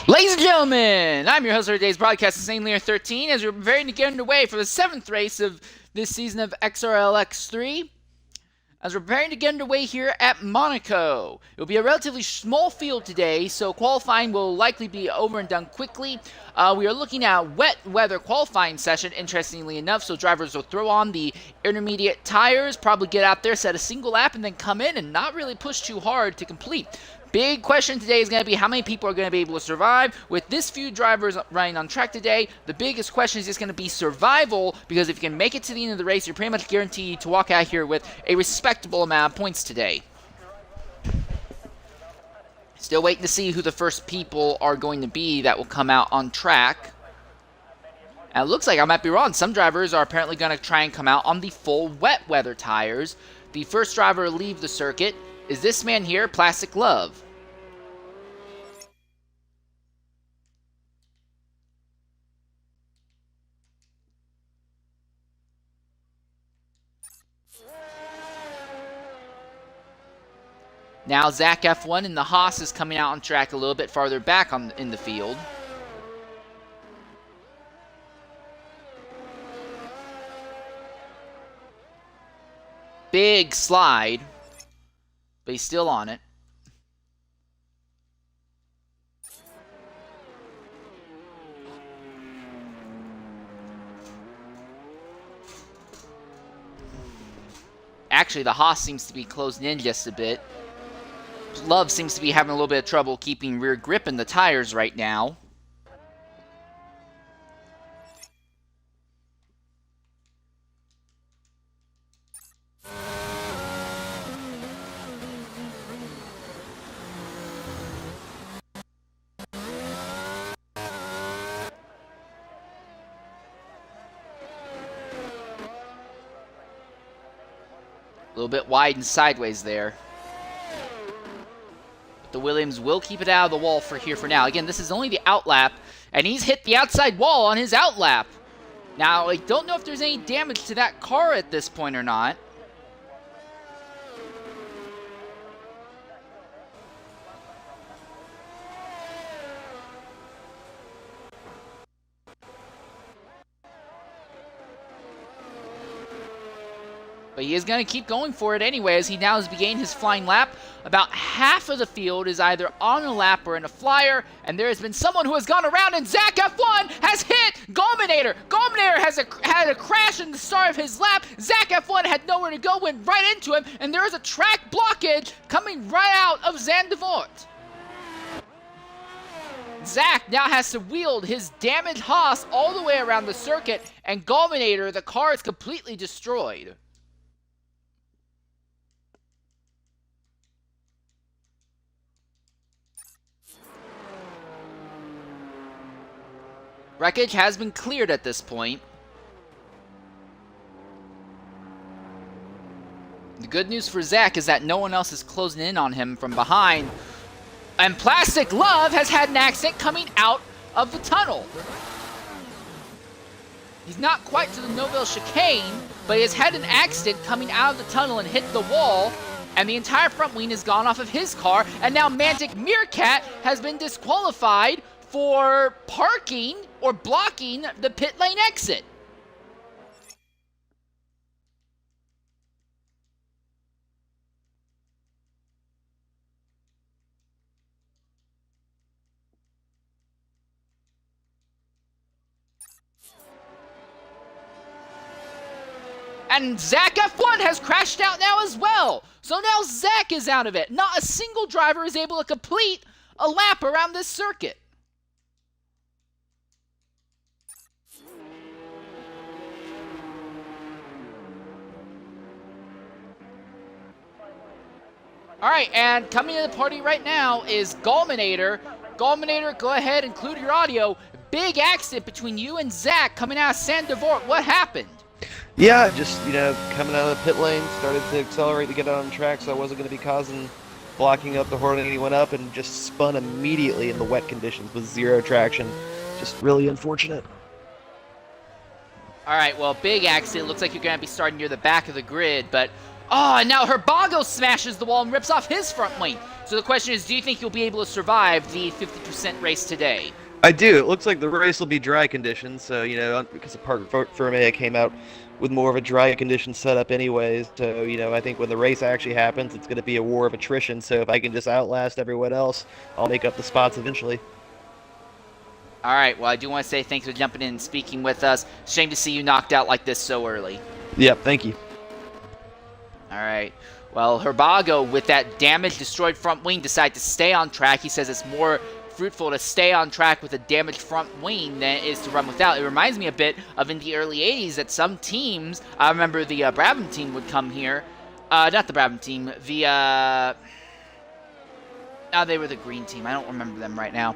Ladies and gentlemen, I'm your host for today's broadcast, Insane Lear 13, as we're preparing to get underway for the 7th race of this season of XRLX3. As we're preparing to get underway here at Monaco. It will be a relatively small field today, so qualifying will likely be over and done quickly. We are looking at wet weather qualifying session, interestingly enough, so drivers will throw on the intermediate tires, probably get out there, set a single lap, and then come in and not really push too hard to complete. Big question today is going to be how many people are going to be able to survive. With this few drivers running on track today, the biggest question is just going to be survival, because if you can make it to the end of the race, you're pretty much guaranteed to walk out here with a respectable amount of points today. Still waiting to see who the first people are going to be that will come out on track. And it looks like I might be wrong. Some drivers are apparently going to try and come out on the full wet weather tires. The first driver to leave the circuit is this man here, Plastic Love. Now Zach F1 and the Haas is coming out on track a little bit farther back in the field. Big slide, but he's still on it. Actually, the Haas seems to be closing in just a bit. Love seems to be having a little bit of trouble keeping rear grip in the tires right now. A little bit wide and sideways there. But the Williams will keep it out of the wall for now. Again, this is only the outlap, and he's hit the outside wall on his outlap. Now, I don't know if there's any damage to that car at this point or not. But he is going to keep going for it anyway, as he now has begun his flying lap. About half of the field is either on a lap or in a flyer, and there has been someone who has gone around, and Zach F1 has hit Golminator. Golminator has had a crash in the start of his lap. Zach F1 had nowhere to go, went right into him, and there is a track blockage coming right out of Zandvoort. Zach now has to wield his damaged Haas all the way around the circuit, and Golminator, the car is completely destroyed. Wreckage has been cleared at this point. The good news for Zach is that no one else is closing in on him from behind. And Plastic Love has had an accident coming out of the tunnel. He's not quite to the Noville chicane, but he has had an accident coming out of the tunnel and hit the wall. And the entire front wing has gone off of his car. And now Mantic Meerkat has been disqualified for parking or blocking the pit lane exit. And Zach F1 has crashed out now as well. So now Zach is out of it. Not a single driver is able to complete a lap around this circuit. Alright, and coming to the party right now is Golminator. Golminator, go ahead and include your audio. Big accident between you and Zach coming out of Zandvoort. What happened? Yeah, just, coming out of the pit lane, started to accelerate to get out on track, so I wasn't going to be blocking up the Hornet. He went up and just spun immediately in the wet conditions with zero traction. Just really unfortunate. Alright, well, big accident. Looks like you're going to be starting near the back of the grid, but... Oh, and now Herbago smashes the wall and rips off his front wing. So the question is, do you think you'll be able to survive the 50% race today? I do. It looks like the race will be dry conditions, so, because the Park Ferme came out with more of a dry condition setup anyways. So, I think when the race actually happens, it's going to be a war of attrition. So if I can just outlast everyone else, I'll make up the spots eventually. All right, well, I do want to say thanks for jumping in and speaking with us. Shame to see you knocked out like this so early. Yep, thank you. All right. Well, Herbago, with that damaged, destroyed front wing, decided to stay on track. He says it's more fruitful to stay on track with a damaged front wing than it is to run without. It reminds me a bit of in the early 80s that some teams, I remember the Brabham team would come here. Not the Brabham team, they were the green team. I don't remember them right now.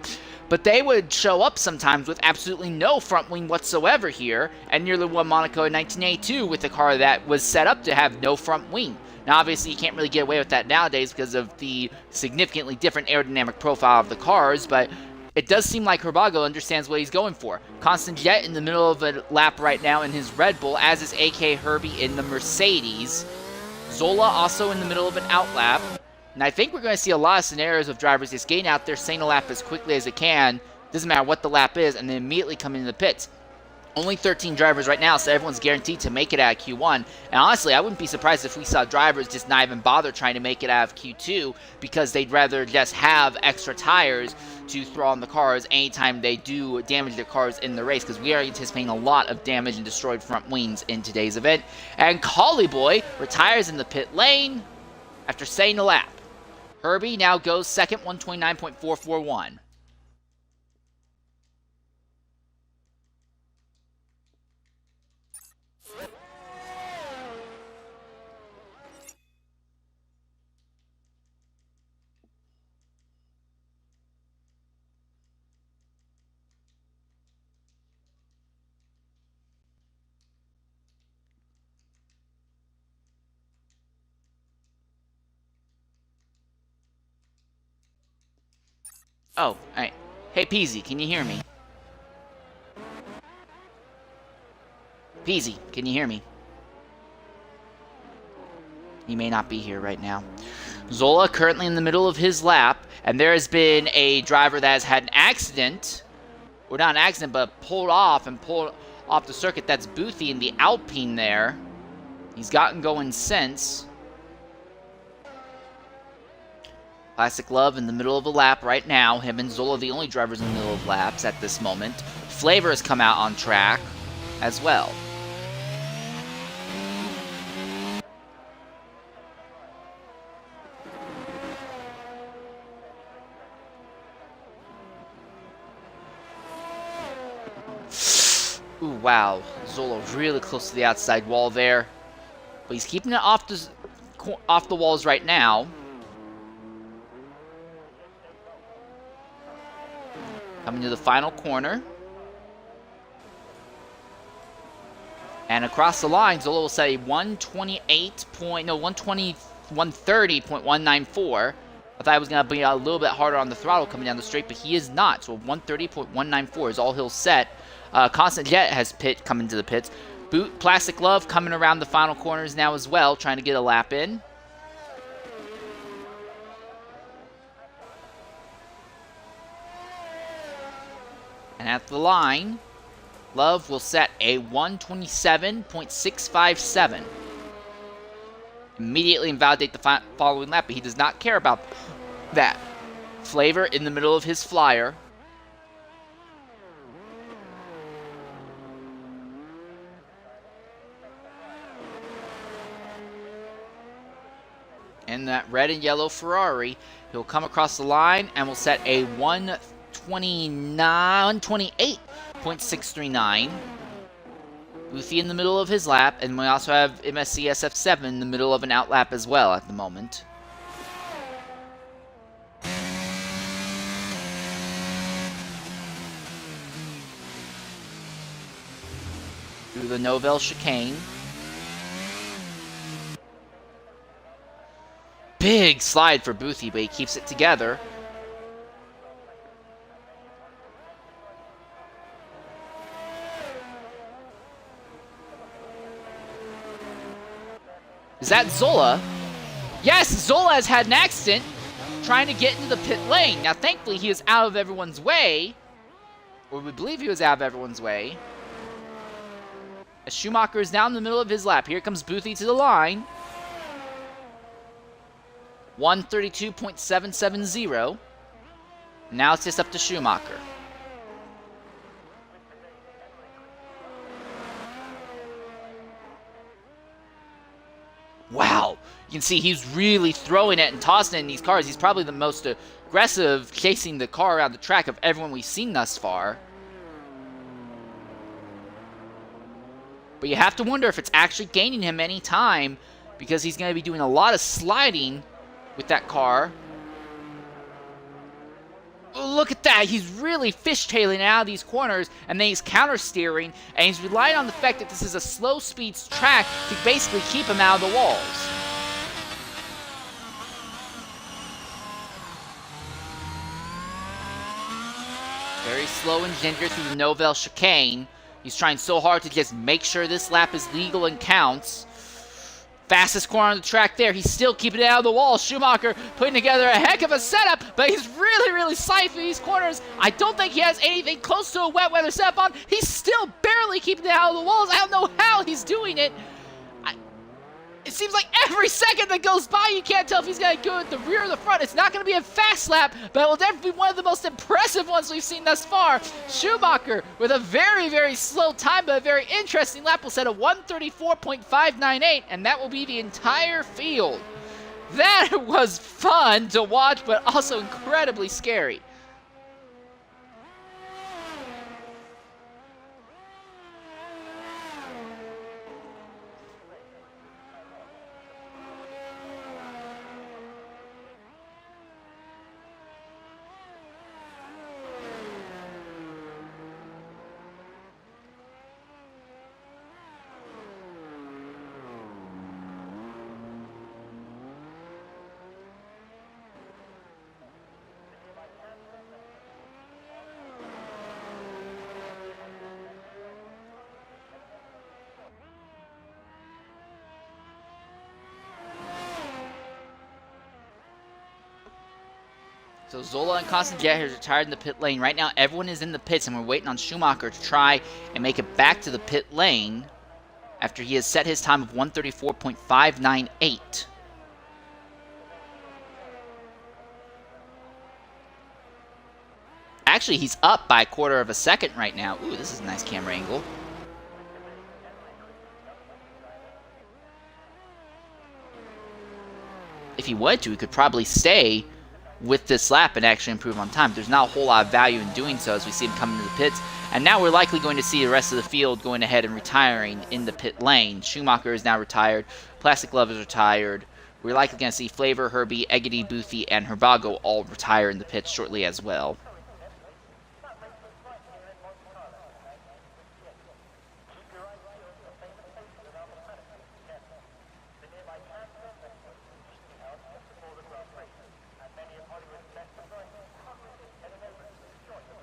But they would show up sometimes with absolutely no front wing whatsoever here, and nearly won Monaco in 1982 with a car that was set up to have no front wing. Now, obviously, you can't really get away with that nowadays because of the significantly different aerodynamic profile of the cars, but it does seem like Herbago understands what he's going for. Constant Jet in the middle of a lap right now in his Red Bull, as is AK Herbie in the Mercedes. Zola also in the middle of an outlap. And I think we're going to see a lot of scenarios of drivers just getting out there, saying a lap as quickly as they can, doesn't matter what the lap is, and then immediately coming into the pits. Only 13 drivers right now, so everyone's guaranteed to make it out of Q1. And honestly, I wouldn't be surprised if we saw drivers just not even bother trying to make it out of Q2 because they'd rather just have extra tires to throw on the cars anytime they do damage their cars in the race, because we are anticipating a lot of damage and destroyed front wings in today's event. And Collie Boy retires in the pit lane after staying a lap. Herbie now goes second, 129.441. Oh, alright. Hey, Peasy, can you hear me? Peasy, can you hear me? He may not be here right now. Zola currently in the middle of his lap, and there has been a driver that has had an accident, or not an accident, but pulled off the circuit. That's Boothie in the Alpine there. He's gotten going since. Classic Love in the middle of a lap right now. Him and Zola the only drivers in the middle of laps at this moment. Flavor has come out on track as well. Ooh, wow. Zola really close to the outside wall there. But he's keeping it off the walls right now. Coming to the final corner. And across the line, Zola will set a 130.194. I thought I was going to be a little bit harder on the throttle coming down the straight, but he is not. So 130.194 is all he'll set. Constant Jet has coming to the pits. Plastic Love coming around the final corners now as well, trying to get a lap in. And at the line, Love will set a 127.657. Immediately invalidate the following lap, but he does not care about that. Flavor in the middle of his flyer. In that red and yellow Ferrari, he'll come across the line and will set a 128.639. Boothie in the middle of his lap, and we also have MSC SF7 in the middle of an outlap as well at the moment. Through the Novell chicane. Big slide for Boothie, but he keeps it together. Is that Zola? Yes, Zola has had an accident trying to get into the pit lane. Now, thankfully, he is out of everyone's way, or we believe he was out of everyone's way. As Schumacher is now in the middle of his lap. Here comes Boothie to the line. 132.770. Now it's just up to Schumacher. Wow, you can see he's really throwing it and tossing it in these cars. He's probably the most aggressive chasing the car around the track of everyone we've seen thus far. But you have to wonder if it's actually gaining him any time, because he's going to be doing a lot of sliding with that car. Oh, look at that. He's really fishtailing out of these corners, and then he's counter-steering, and he's relying on the fact that this is a slow-speed track to basically keep him out of the walls. Very slow and ginger through the Novell chicane. He's trying so hard to just make sure this lap is legal and counts. Fastest corner on the track there. He's still keeping it out of the wall. Schumacher putting together a heck of a setup, but he's really sliding through these corners. I don't think he has anything close to a wet weather setup on. He's still barely keeping it out of the walls. I don't know how he's doing it. It seems like every second that goes by, you can't tell if he's going to go at the rear or the front. It's not going to be a fast lap, but it will definitely be one of the most impressive ones we've seen thus far. Schumacher, with a very slow time, but a very interesting lap, will set a 134.598, and that will be the entire field. That was fun to watch, but also incredibly scary. So Zola and Constantia is retired in the pit lane. Right now, everyone is in the pits, and we're waiting on Schumacher to try and make it back to the pit lane after he has set his time of 134.598. Actually, he's up by a quarter of a second right now. Ooh, this is a nice camera angle. If he wanted to, he could probably stay with this lap and actually improve on time. There's not a whole lot of value in doing so as we see him coming to the pits. And now we're likely going to see the rest of the field going ahead and retiring in the pit lane. Schumacher is now retired. Plastic Glove is retired. We're likely going to see Flavor, Herbie, Eggity, Boothie, and Herbago all retire in the pits shortly as well.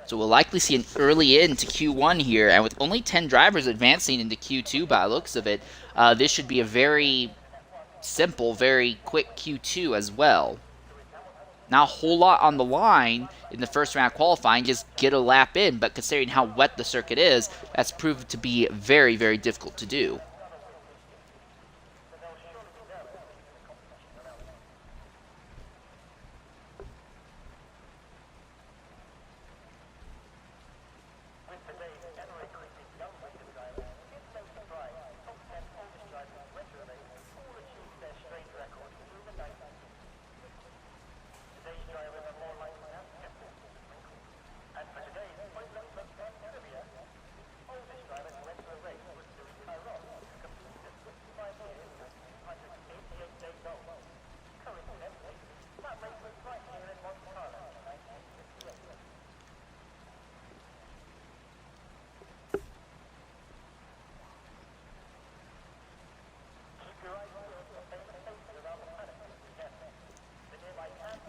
So we'll likely see an early end to Q1 here, and with only 10 drivers advancing into Q2 by the looks of it, this should be a very simple, very quick Q2 as well. Not a whole lot on the line in the first round of qualifying, just get a lap in, but considering how wet the circuit is, that's proved to be very difficult to do.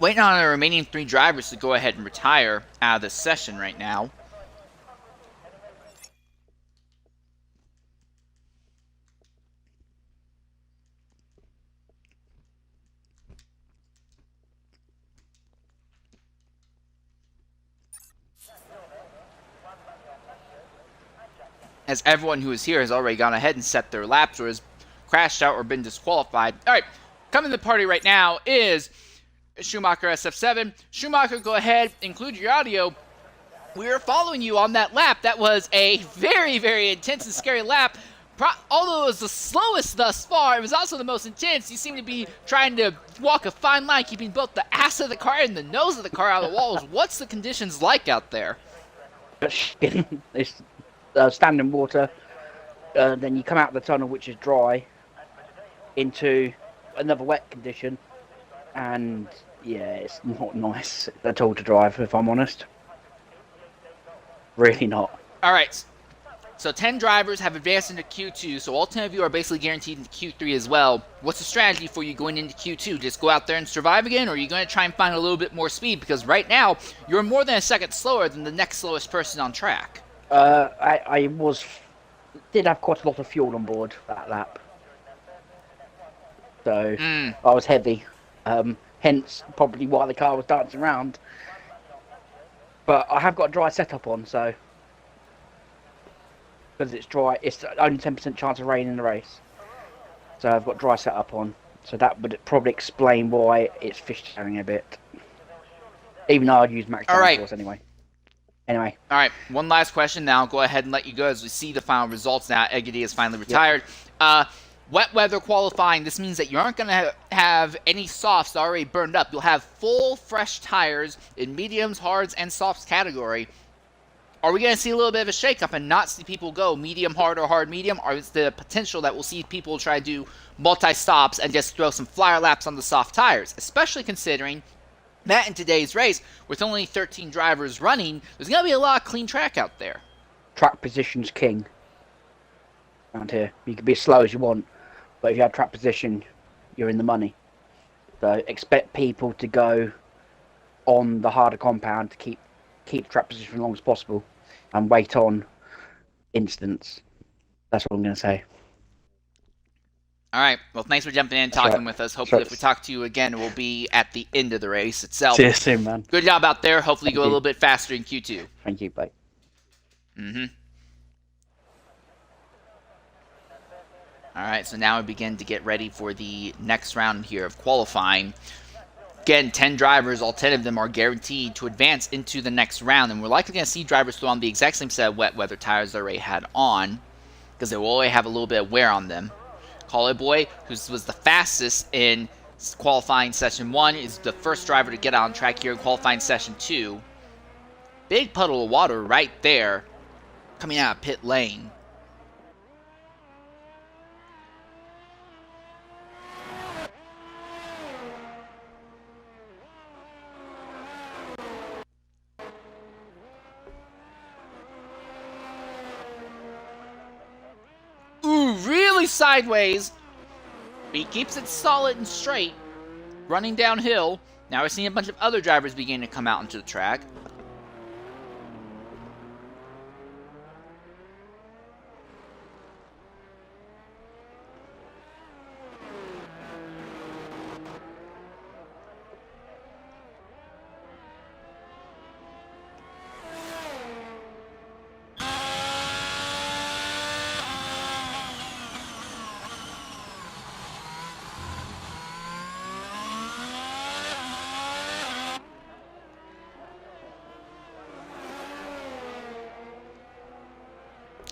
Waiting on the remaining 3 drivers to go ahead and retire out of this session right now. as everyone who is here has already gone ahead and set their laps or has crashed out or been disqualified. All right, coming to the party right now is Schumacher SF7. Schumacher, go ahead, include your audio. We were following you on that lap. That was a very, very intense and scary lap. Although it was the slowest thus far, it was also the most intense. You seem to be trying to walk a fine line, keeping both the ass of the car and the nose of the car out of the walls. What's the conditions like out there? It's standing water. Then you come out of the tunnel, which is dry, into another wet condition. And yeah, it's not nice at all to drive, if I'm honest. Really not. All right. So 10 drivers have advanced into Q2, so all 10 of you are basically guaranteed into Q3 as well. What's the strategy for you going into Q2? Just go out there and survive again, or are you going to try and find a little bit more speed? Because right now, you're more than a second slower than the next slowest person on track. I did have quite a lot of fuel on board that lap. So I was heavy. Hence probably why the car was dancing around. But I have got a dry setup on, so... Because it's dry, it's only 10% chance of rain in the race. So I've got dry setup on. So that would probably explain why it's fish-tailing a bit. Even though I'd use max downforce anyway. Anyway. Alright, one last question now. I'll go ahead and let you go as we see the final results now. Eggity is finally retired. Yep. Wet weather qualifying, this means that you aren't going to have any softs already burned up. You'll have full, fresh tires in mediums, hards, and softs category. Are we going to see a little bit of a shakeup and not see people go medium, hard, or hard, medium? Or is the potential that we'll see people try to do multi-stops and just throw some flyer laps on the soft tires? Especially considering that in today's race, with only 13 drivers running, there's going to be a lot of clean track out there. Track position's king around here. You can be as slow as you want, but if you have track position, you're in the money. So expect people to go on the harder compound to keep track position as long as possible and wait on instance. That's what I'm going to say. All right. Well, thanks for jumping in and talking with us. Hopefully, if we talk to you again, it will be at the end of the race itself. See you soon, man. Good job out there. Hopefully, you go a little bit faster in Q2. Thank you. Bye. All right. So now we begin to get ready for the next round here of qualifying. Again, 10 drivers, all 10 of them are guaranteed to advance into the next round, and we're likely going to see drivers throw on the exact same set of wet weather tires they already had on, because they will already have a little bit of wear on them. Call Boy, who was the fastest in qualifying session 1, is the first driver to get on track here in qualifying session 2. Big puddle of water right there, coming out of pit lane. Ooh, really sideways. But he keeps it solid and straight. Running downhill. Now we're seeing a bunch of other drivers beginning to come out into the track.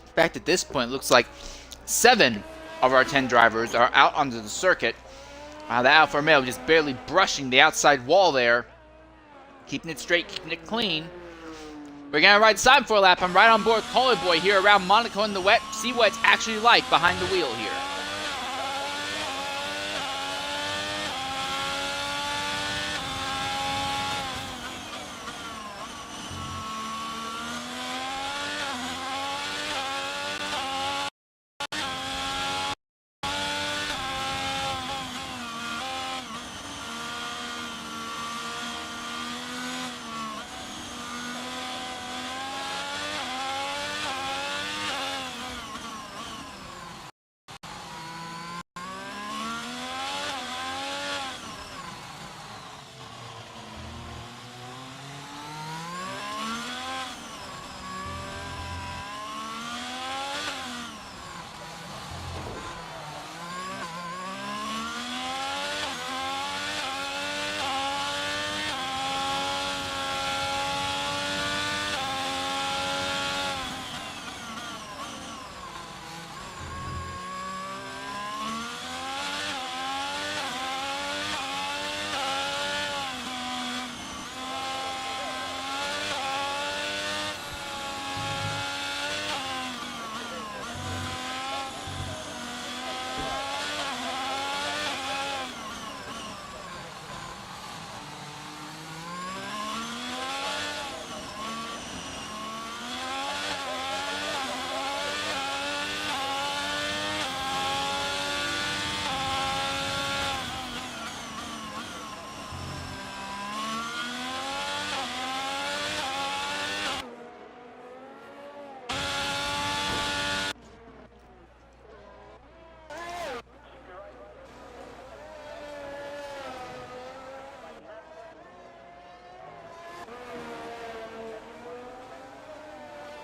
In fact, at this point, it looks like 7 of our 10 drivers are out onto the circuit. The Alfa Romeo just barely brushing the outside wall there. Keeping it straight, keeping it clean. We're going to ride side for a lap. I'm right on board with Caller Boy here around Monaco in the wet. See what it's actually like behind the wheel here.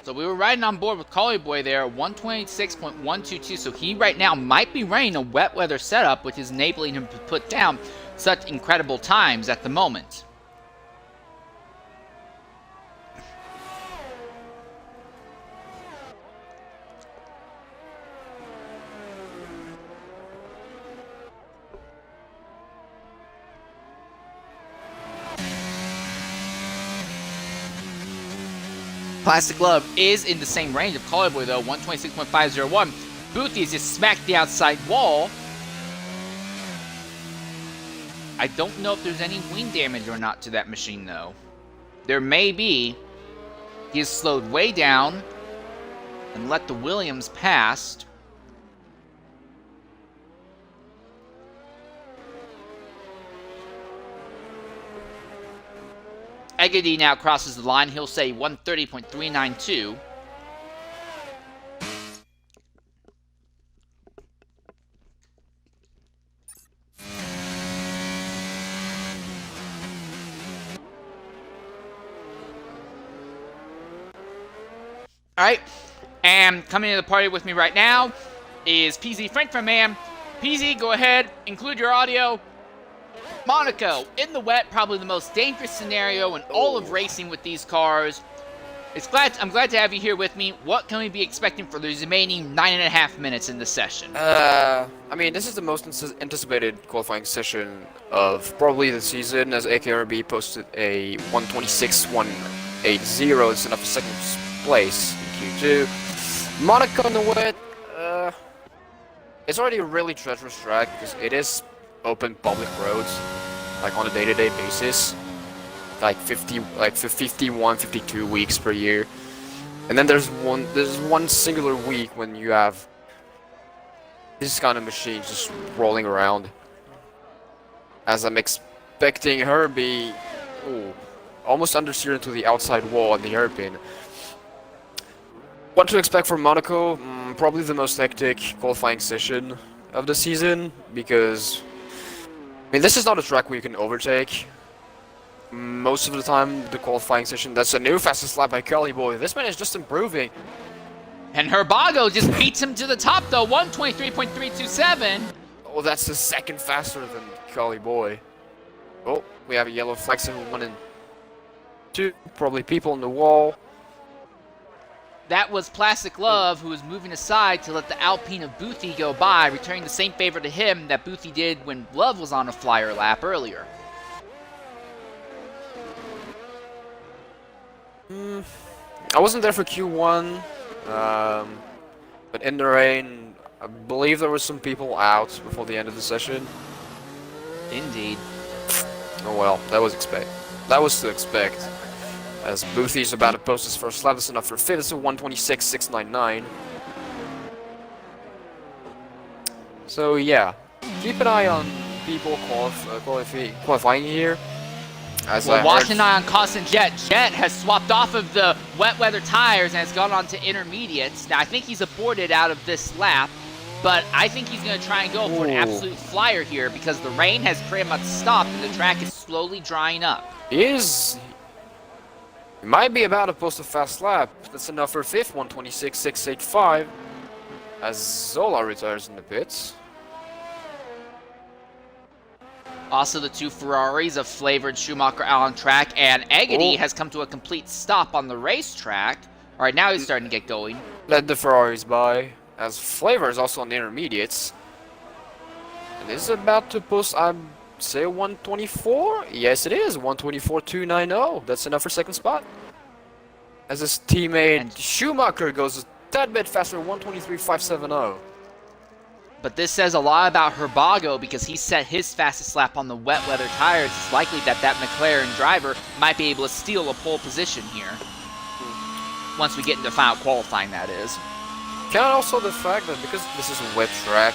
So we were riding on board with Collie Boy there, 126.122. So he right now might be running a wet weather setup, which is enabling him to put down such incredible times at the moment. Plastic Glove is in the same range of Collie Boy though, 126.501. Boothie's just smacked the outside wall. I don't know if there's any wing damage or not to that machine though. There may be. He has slowed way down and let the Williams past. Eggedy now crosses the line. He'll say 130.392. All right, and coming to the party with me right now is PZ Frankfurt Man. PZ, go ahead, include your audio. Monaco, in the wet, probably the most dangerous scenario in all of racing with these cars. I'm glad to have you here with me. What can we be expecting for the remaining 9.5 minutes in the session? I mean, this is the most anticipated qualifying session of probably the season, as AKRB posted a 126.180 instead of a second place in Q2. Monaco in the wet, it's already a really treacherous track because it is open public roads, like on a day-to-day basis, like 51, 52 weeks per year, and then there's one singular week when you have this kind of machine just rolling around. As I'm expecting Herbie, almost understeered into the outside wall on the hairpin. What to expect from Monaco? Probably the most hectic qualifying session of the season, because I mean, this is not a track where you can overtake. Most of the time, the qualifying session, that's a new fastest lap by Collie Boy. This man is just improving. And Herbago just beats him to the top, though, 123.327. Oh, that's the second faster than Collie Boy. Oh, we have a yellow flag in 1 and 2. Probably people on the wall. That was Plastic Love, who was moving aside to let the Alpine of Boothie go by, returning the same favor to him that Boothie did when Love was on a flyer lap earlier. I wasn't there for Q1, but in the rain, I believe there were some people out before the end of the session. Indeed. Oh well, that was to expect. As Boothie's about to post his first lap, that's enough for fifth. It's a 126.699. So yeah, keep an eye on people qualifying here. As well, watch an eye on Costin Jet. Jet has swapped off of the wet weather tires and has gone on to intermediates. Now I think he's aborted out of this lap, but I think he's going to try and go for an absolute flyer here because the rain has pretty much stopped and the track is slowly drying up. He might be about to post a fast lap. That's enough for fifth, 126.685. As Zola retires in the pits. Also, the two Ferraris of Flavored, Schumacher out on track, and Eggedy has come to a complete stop on the racetrack. All right, now he's starting to get going. Let the Ferraris by, as Flavor is also on the intermediates. And is about to post, I'd say 124? Yes, it is, 124.290. That's enough for second spot. As his teammate Schumacher goes a tad bit faster, 123.570. But this says a lot about Herbago because he set his fastest lap on the wet weather tires. It's likely that McLaren driver might be able to steal a pole position here. Once we get into final qualifying, that is. Count also the fact that because this is a wet track,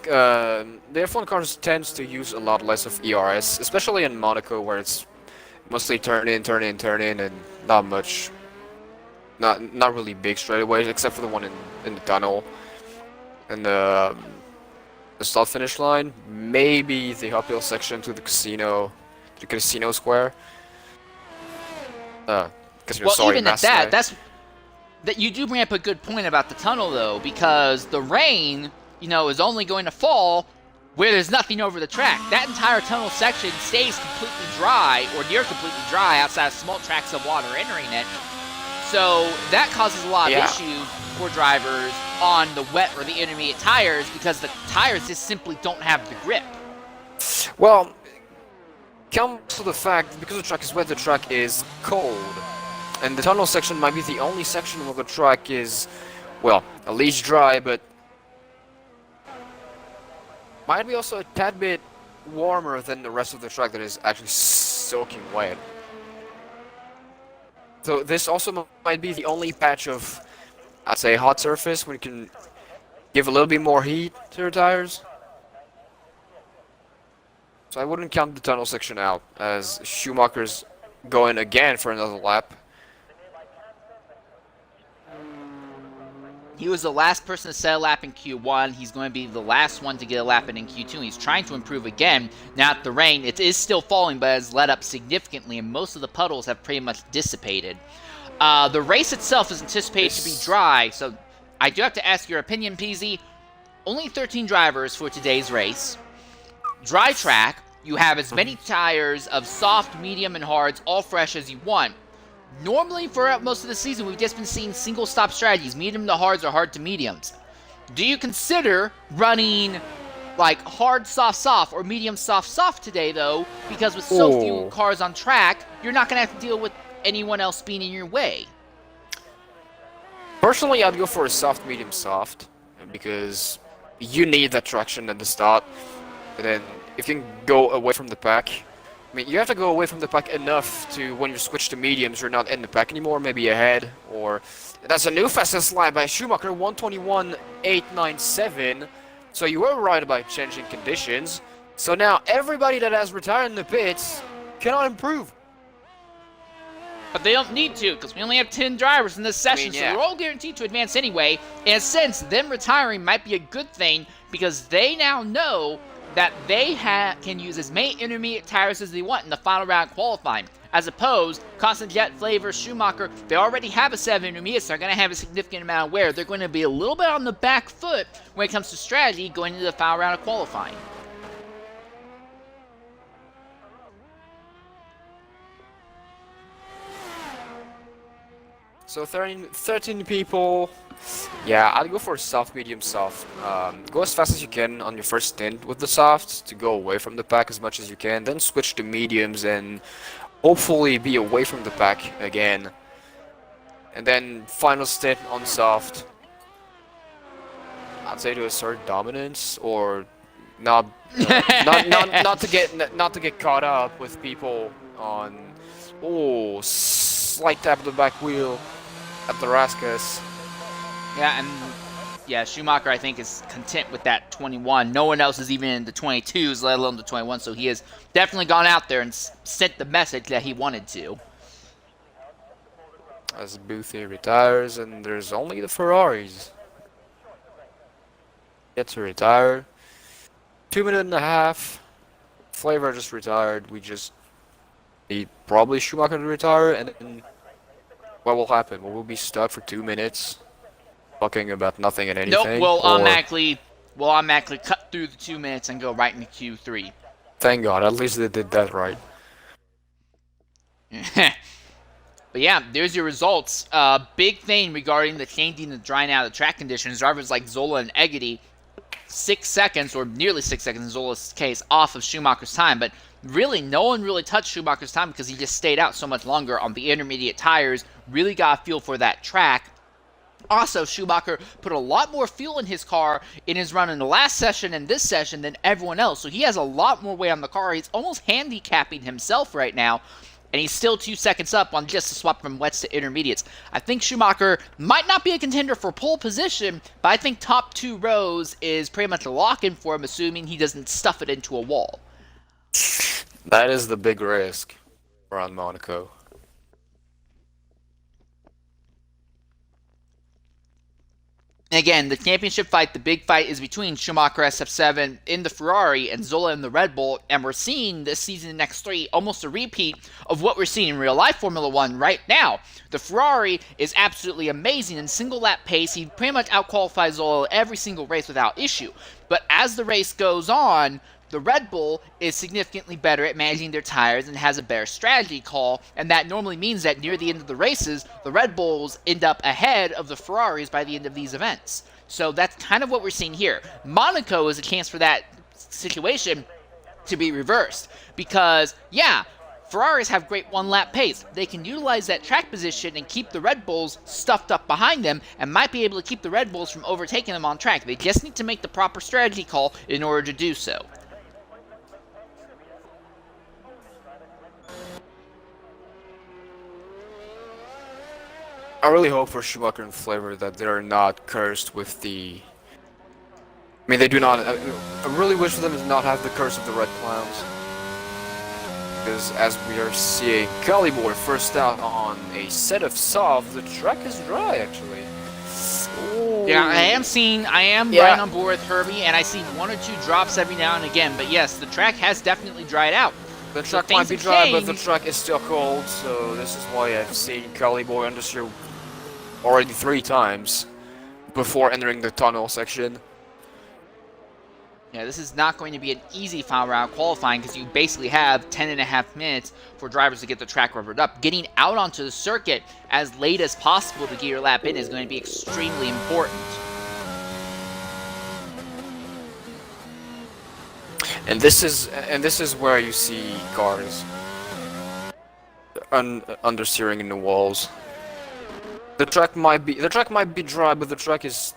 the F1 cars tends to use a lot less of ERS, especially in Monaco where it's mostly turn in, and not much, not really big straightaways except for the one in the tunnel. And the start finish line, maybe the uphill section to the casino square. Because Well, sorry, even at that, Master. that you do bring up a good point about the tunnel, though, because the rain, is only going to fall where there's nothing over the track. That entire tunnel section stays completely dry, or near completely dry, outside of small tracts of water entering it. So that causes a lot of issues for drivers on the wet or the intermediate tires, because the tires just simply don't have the grip. Well, comes to the fact, because the track is wet, the track is cold. And the tunnel section might be the only section where the track is, well, at least dry, but might be also a tad bit warmer than the rest of the track that is actually soaking wet. So this also might be the only patch of, I'd say, hot surface where you can give a little bit more heat to your tires. So I wouldn't count the tunnel section out, as Schumacher's going again for another lap. He was the last person to set a lap in Q1. He's going to be the last one to get a lap in Q2. He's trying to improve again. Now the rain, it is still falling, but has let up significantly, and most of the puddles have pretty much dissipated. The race itself is anticipated to be dry, so I do have to ask your opinion, PZ. Only 13 drivers for today's race. Dry track, you have as many tires of soft, medium, and hards, all fresh as you want. Normally, for most of the season, we've just been seeing single-stop strategies, medium to hards or hard to mediums. Do you consider running, like, hard, soft, soft, or medium, soft, soft today, though? Because with so few cars on track, you're not going to have to deal with anyone else being in your way. Personally, I'd go for a soft, medium, soft, because you need that traction at the start. And then, if you can go away from the pack, I mean, you have to go away from the pack enough to, when you switch to mediums, you're not in the pack anymore, maybe ahead, or... That's a new fastest lap by Schumacher, 1:21.897. So you were right about changing conditions. So now everybody that has retired in the pits cannot improve. But they don't need to, because we only have 10 drivers in this session, yeah. so they're all guaranteed to advance anyway. In a sense, them retiring might be a good thing, because they now know that they can use as many intermediate tires as they want in the final round qualifying. As opposed, Constant Jet, Flavor, Schumacher, they already have a set of intermediates, so they're going to have a significant amount of wear. They're going to be a little bit on the back foot when it comes to strategy going into the final round of qualifying. So 13 people. Yeah, I'd go for soft, medium, soft. Go as fast as you can on your first stint with the softs to go away from the pack as much as you can. Then switch to mediums and hopefully be away from the pack again. And then final stint on soft. I'd say to assert dominance or not, not to get caught up with people on. Oh, slight tap of the back wheel at the Rascas. Yeah, and yeah, Schumacher, I think, is content with that 21. No one else is even in the 22s, let alone the 21, so he has definitely gone out there and sent the message that he wanted to. As Boothie retires, and there's only the Ferraris yet to retire. 2 minutes and a half. Flavor just retired. We just need probably Schumacher to retire, and then what will happen? Will we be stuck for 2 minutes? Talking about nothing and anything? Nope, we'll automatically cut through the 2 minutes and go right into Q3. Thank God, at least they did that right. But yeah, there's your results. Big thing regarding the changing the drying out of the track conditions. Drivers like Zola and Eggety, 6 seconds, or nearly 6 seconds in Zola's case, off of Schumacher's time. But really, no one really touched Schumacher's time because he just stayed out so much longer on the intermediate tires, really got a feel for that track. Also, Schumacher put a lot more fuel in his car in his run in the last session and this session than everyone else. So he has a lot more weight on the car. He's almost handicapping himself right now. And he's still 2 seconds up on just a swap from wets to intermediates. I think Schumacher might not be a contender for pole position, but I think top 2 rows is pretty much a lock-in for him, assuming he doesn't stuff it into a wall. That is the big risk around Monaco. Again, the championship fight, the big fight, is between Schumacher SF7 in the Ferrari and Zola in the Red Bull, and we're seeing this season in X3 almost a repeat of what we're seeing in real life Formula 1 right now. The Ferrari is absolutely amazing in single lap pace. He pretty much outqualifies Zola every single race without issue. But as the race goes on, the Red Bull is significantly better at managing their tires and has a better strategy call, and that normally means that near the end of the races, the Red Bulls end up ahead of the Ferraris by the end of these events. So that's kind of what we're seeing here. Monaco is a chance for that situation to be reversed, because, yeah, Ferraris have great one-lap pace. They can utilize that track position and keep the Red Bulls stuffed up behind them and might be able to keep the Red Bulls from overtaking them on track. They just need to make the proper strategy call in order to do so. I really hope for Schumacher and Flavor that they're not cursed with the... I mean, they do not... I really wish for them to not have the curse of the Red Clowns. Because as we are seeing, Calibor first out on a set of soft, the track is dry, actually. Ooh. Yeah, I am right on board with Herbie, and I see one or two drops every now and again, but yes, the track has definitely dried out. The track might be dry, but the track is still cold, so this is why I've seen Calibor on this year already 3 times before entering the tunnel section. Yeah, this is not going to be an easy final round qualifying because you basically have 10.5 minutes for drivers to get the track rubbered up. Getting out onto the circuit as late as possible to get your lap in is going to be extremely important. And this is where you see cars understeering in the walls. The track might be dry, but the track is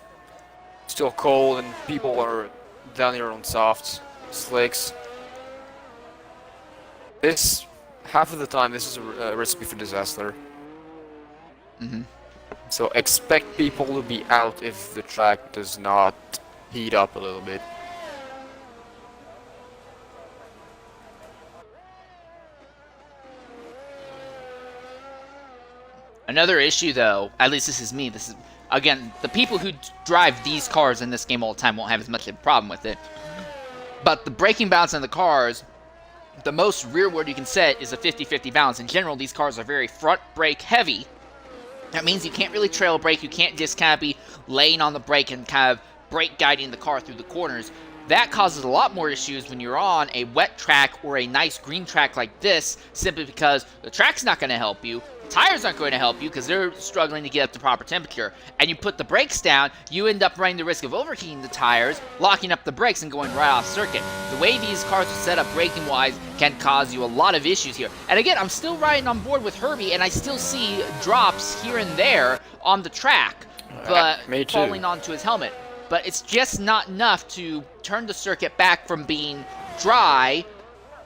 still cold, and people are down here on softs, slicks. This half of the time, this is a recipe for disaster. So expect people to be out if the track does not heat up a little bit. Another issue, though, at least this is me, this is, again, the people who drive these cars in this game all the time won't have as much of a problem with it. But the braking balance on the cars, the most rearward you can set is a 50-50 balance. In general, these cars are very front brake heavy. That means you can't really trail brake, you can't just kind of be laying on the brake and kind of brake guiding the car through the corners. That causes a lot more issues when you're on a wet track or a nice green track like this, simply because the track's not going to help you. Tires aren't going to help you because they're struggling to get up to proper temperature. And you put the brakes down, you end up running the risk of overheating the tires, locking up the brakes, and going right off circuit. The way these cars are set up braking-wise can cause you a lot of issues here. And again, I'm still riding on board with Herbie, and I still see drops here and there on the track, but falling onto his helmet. But it's just not enough to turn the circuit back from being dry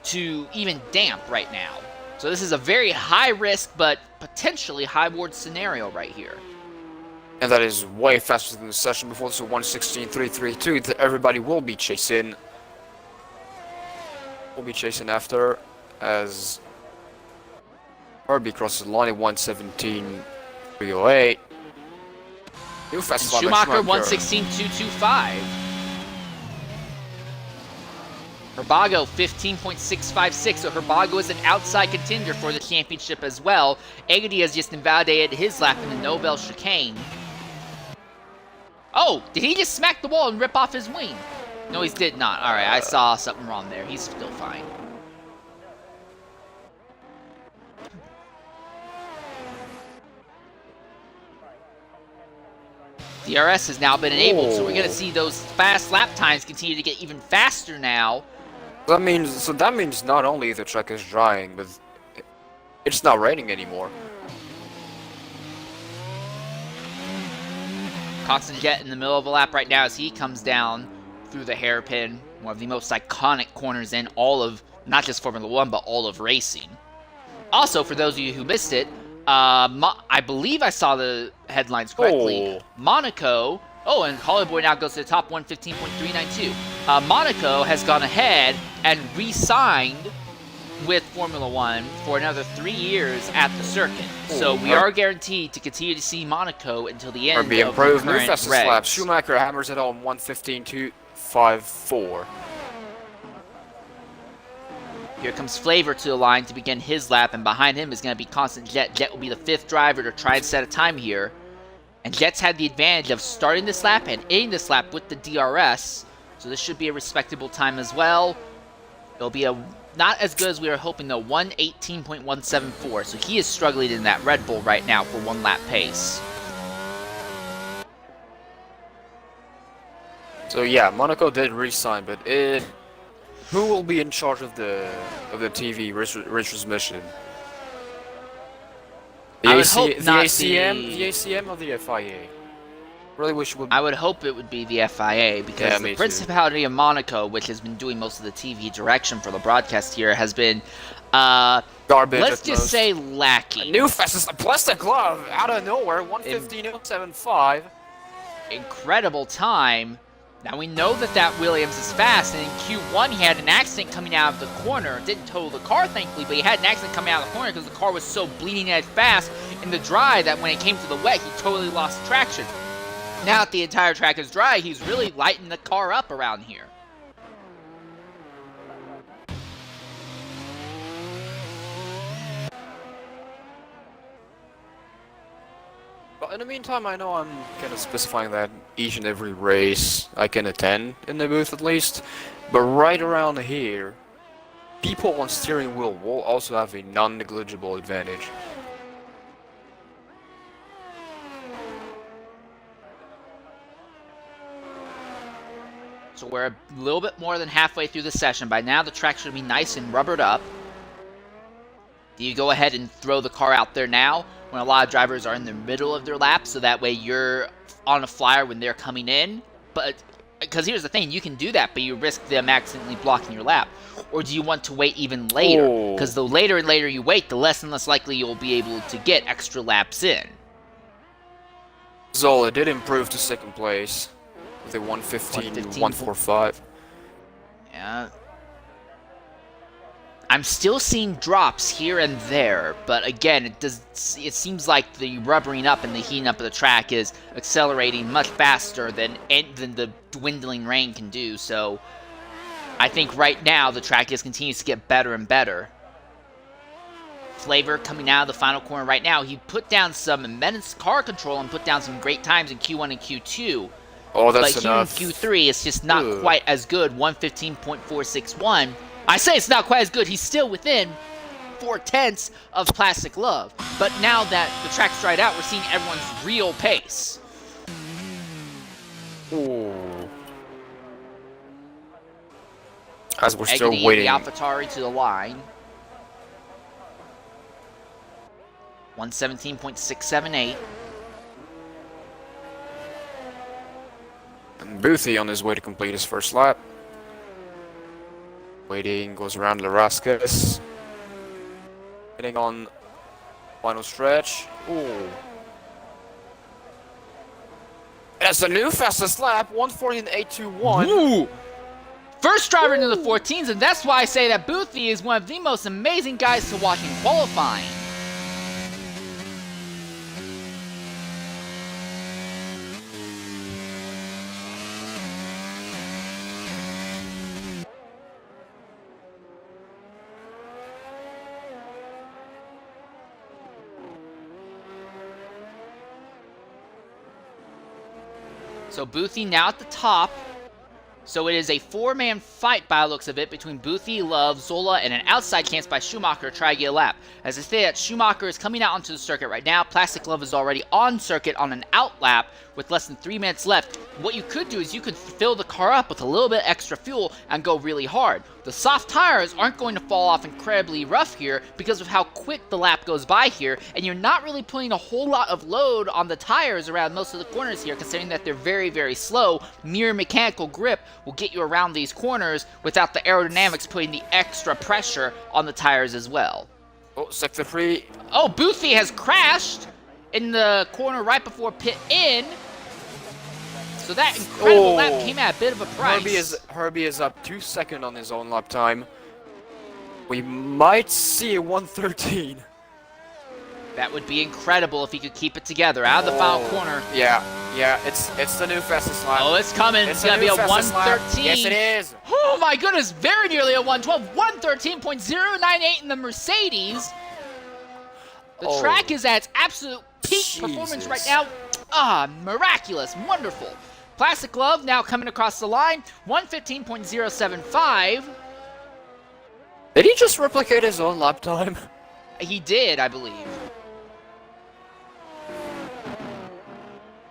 to even damp right now. So this is a very high risk, but potentially high reward scenario right here. And that is way faster than the session before. So 1:16.332 that everybody will be chasing. Will be chasing after as Herbie crosses the line at 1:17.308. New fast lap by Schumacher 1:16.225. Herbago 15.656, so Herbago is an outside contender for the championship as well. Agadi has just invalidated his lap in the Nobel chicane. Oh, did he just smack the wall and rip off his wing? No, he did not. Alright, I saw something wrong there. He's still fine. DRS has now been enabled, so we're going to see those fast lap times continue to get even faster now. That means not only the track is drying, but it's not raining anymore. Cox and Jet in the middle of a lap right now as he comes down through the hairpin. One of the most iconic corners in all of, not just Formula 1, but all of racing. Also, for those of you who missed it, I believe I saw the headlines correctly. Monaco, and Hollywood now goes to the top 115.392. Monaco has gone ahead and re-signed with Formula One for another 3 years at the circuit. So we Ooh. are guaranteed to continue to see Monaco until the end Be of the improved. New current fastest lap. regs. Schumacher hammers it on 1:15.254. Here comes Flavor to the line to begin his lap, and behind him is going to be Constant Jet. Jet will be the 5th driver to try and set a time here. And Jet's had the advantage of starting this lap and ending this lap with the DRS. So this should be a respectable time as well. It'll be not as good as we were hoping though, 1:18.174. So he is struggling in that Red Bull right now for 1 lap pace. So yeah, Monaco did re-sign, but who will be in charge of the TV retransmission? The I would hope not the ACM or the FIA? Really wish it would. I would hope it would be the FIA, because Yeah, the me too. Principality of Monaco, which has been doing most of the TV direction for the broadcast here, has been, Garbage. let's at just most. say lacking. New fastest plastic glove out of nowhere, 1:15.075. Incredible time. Now we know that Williams is fast, and in Q1 he had an accident coming out of the corner. Didn't total the car, thankfully, but he had an accident coming out of the corner because the car was so bleeding edge fast in the dry that when it came to the wet, he totally lost traction. Now that the entire track is dry, he's really lighting the car up around here. But in the meantime, I know I'm kind of specifying that each and every race I can attend in the booth at least. But right around here, people on steering wheel will also have a non-negligible advantage. So we're a little bit more than halfway through the session. By now, the track should be nice and rubbered up. Do you go ahead and throw the car out there now when a lot of drivers are in the middle of their lap, so that way you're on a flyer when they're coming in? But because here's the thing, you can do that, but you risk them accidentally blocking your lap. Or do you want to wait even later? Because the later and later you wait, the less and less likely you'll be able to get extra laps in. Zola did improve to second place with a 1:15.145. Yeah. I'm still seeing drops here and there, but again, it seems like the rubbering up and the heating up of the track is accelerating much faster than the dwindling rain can do. So I think right now the track just continues to get better and better. Flavor coming out of the final corner right now. He put down some immense car control and put down some great times in Q1 and Q2. Oh, that's but enough. Here in Q3, it's just not quite as good. 1:15.461. I say it's not quite as good. He's still within 4/10 of Plastic Love. But now that the track's dried out, we're seeing everyone's real pace. Ooh. As we're still Exiting waiting. the AlphaTauri to the line. 1:17.678. And Boothie on his way to complete his first lap. Waiting, goes around Larascas. Hitting on final stretch. Ooh. That's a new fastest lap, 1:14.821. Ooh! First driver into the 14s, and that's why I say that Boothie is one of the most amazing guys to watch in qualifying. So Boothie now at the top. So it is a 4-man fight by the looks of it between Boothie, Love, Zola, and an outside chance by Schumacher to try to get a lap. As I say that, Schumacher is coming out onto the circuit right now. Plastic Love is already on circuit on an out lap with less than 3 minutes left. What you could do is you could fill the car up with a little bit extra fuel and go really hard. The soft tires aren't going to fall off incredibly rough here because of how quick the lap goes by here, and you're not really putting a whole lot of load on the tires around most of the corners here, considering that they're very, very slow. Mere mechanical grip will get you around these corners without the aerodynamics putting the extra pressure on the tires as well. Oh, sector 3. Oh, Boothie has crashed in the corner right before pit in. So that incredible lap came at a bit of a price. Herbie is up 2 seconds on his own lap time. We might see a 113. That would be incredible if he could keep it together. Out of the final corner. Yeah, it's the new fastest lap. Oh, it's coming. It's going to be a 113. Yes, it is. Oh, my goodness. Very nearly a 112. 113.098 in the Mercedes. The track is at its absolute peak performance right now. Ah, miraculous. Wonderful. Plastic Glove now coming across the line. 115.075. Did he just replicate his own lap time? He did, I believe.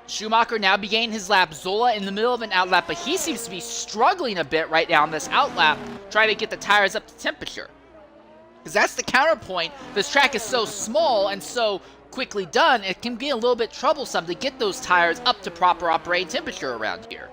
Schumacher now began his lap. Zola in the middle of an outlap, but he seems to be struggling a bit right now on this outlap, trying to get the tires up to temperature. Because that's the counterpoint. This track is so small and so quickly done, it can be a little bit troublesome to get those tires up to proper operating temperature around here.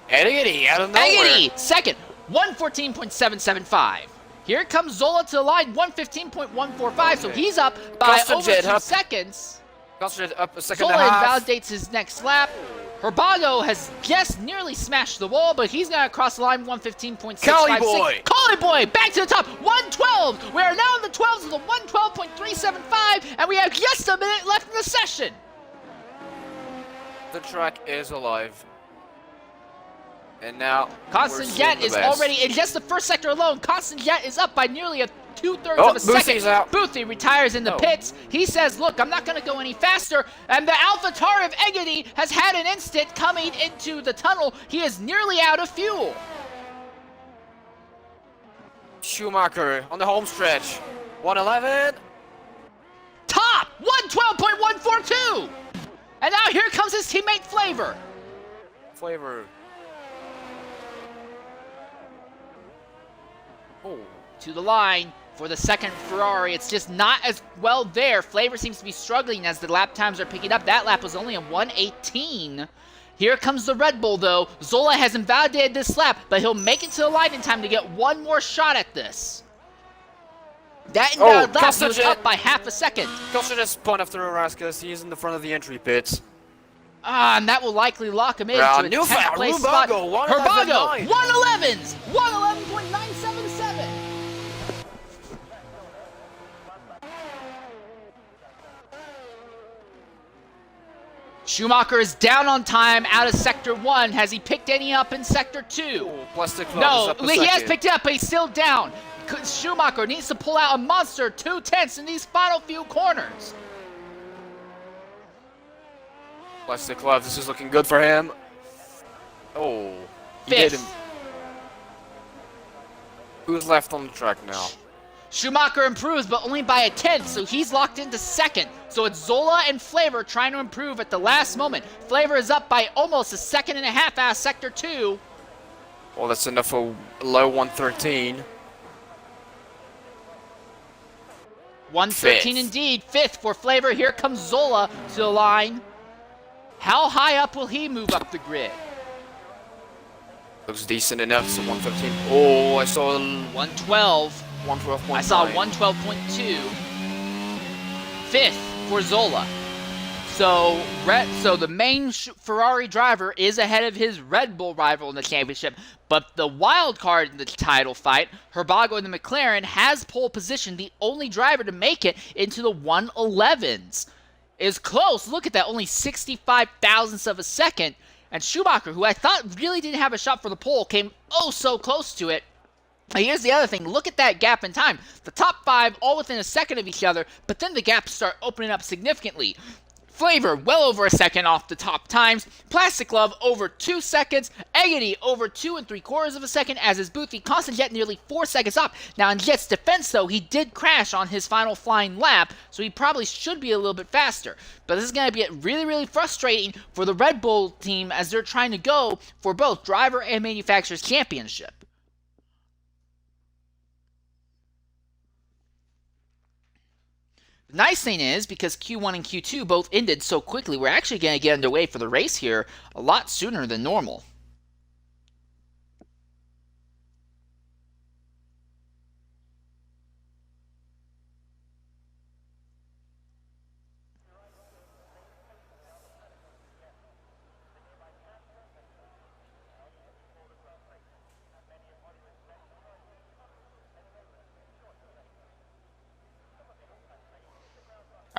Eddie out of nowhere. Eddie, second, 114.775. Here comes Zola to the line, 115.145, so he's up by over 2 seconds. Concentrate up a second Zola and a half. invalidates his next lap. Herbago has just nearly smashed the wall, but he's going to cross the line 115.656. Collie boy! Collie boy, back to the top, 112. We are now in the 12s of the 112.375, and we have just a minute left in the session. The track is alive. And now, Constant Jet is already, in just the first sector alone, Constant Jet is up by nearly 2/3 of a second. Out. Boothie retires in the pits. He says, look, I'm not going to go any faster. And the AlphaTauri of Egedy has had an instant coming into the tunnel. He is nearly out of fuel. Schumacher on the home stretch. 111. Top 112.142. And now here comes his teammate Flavor. Flavor. Oh. To the line for the second Ferrari. It's just not as well there. Flavor seems to be struggling as the lap times are picking up. That lap was only a 118. Here comes the Red Bull, though. Zola has invalidated this lap, but he'll make it to the line in time to get one more shot at this. That invalid lap, he was up by half a second. Costa just spun after Arascas. He's in the front of the entry pits. And that will likely lock him into a 10th place spot. Herbago, 111s, 111.977. Schumacher is down on time out of Sector 1. Has he picked any up in Sector 2? Oh, Plastic Club no, is up a he has second. picked it up, but he's still down. Schumacher needs to pull out a monster 2/10 in these final few corners. Plastic Glove, this is looking good for him. Oh, he Fifth. did him. Who's left on the track now? Schumacher improves, but only by a 10th, so he's locked into second. So it's Zola and Flavor trying to improve at the last moment. Flavor is up by almost a second and a half out of Sector 2. Well, that's enough for low 113. 113 Fifth. indeed. Fifth for Flavor. Here comes Zola to the line. How high up will he move up the grid? Looks decent enough, so 115. Oh, I saw 112. 112.9. I saw 112.2. Fifth for Zola. So the main Ferrari driver is ahead of his Red Bull rival in the championship, but the wild card in the title fight, Herbago in the McLaren, has pole position, the only driver to make it into the 111s. Is close. Look at that, only 65 thousandths of a second. And Schumacher, who I thought really didn't have a shot for the pole, came oh so close to it. And here's the other thing. Look at that gap in time. The top five all within a second of each other, but then the gaps start opening up significantly. Flavor well over a second off the top times. Plastic Glove over 2 seconds. Egedy over 2 3/4 of a second, as is Boothie. Constant Jet nearly 4 seconds off. Now in Jet's defense though, he did crash on his final flying lap, so he probably should be a little bit faster. But this is going to be really, really frustrating for the Red Bull team as they're trying to go for both driver and manufacturer's championship. The nice thing is, because Q1 and Q2 both ended so quickly, we're actually going to get underway for the race here a lot sooner than normal.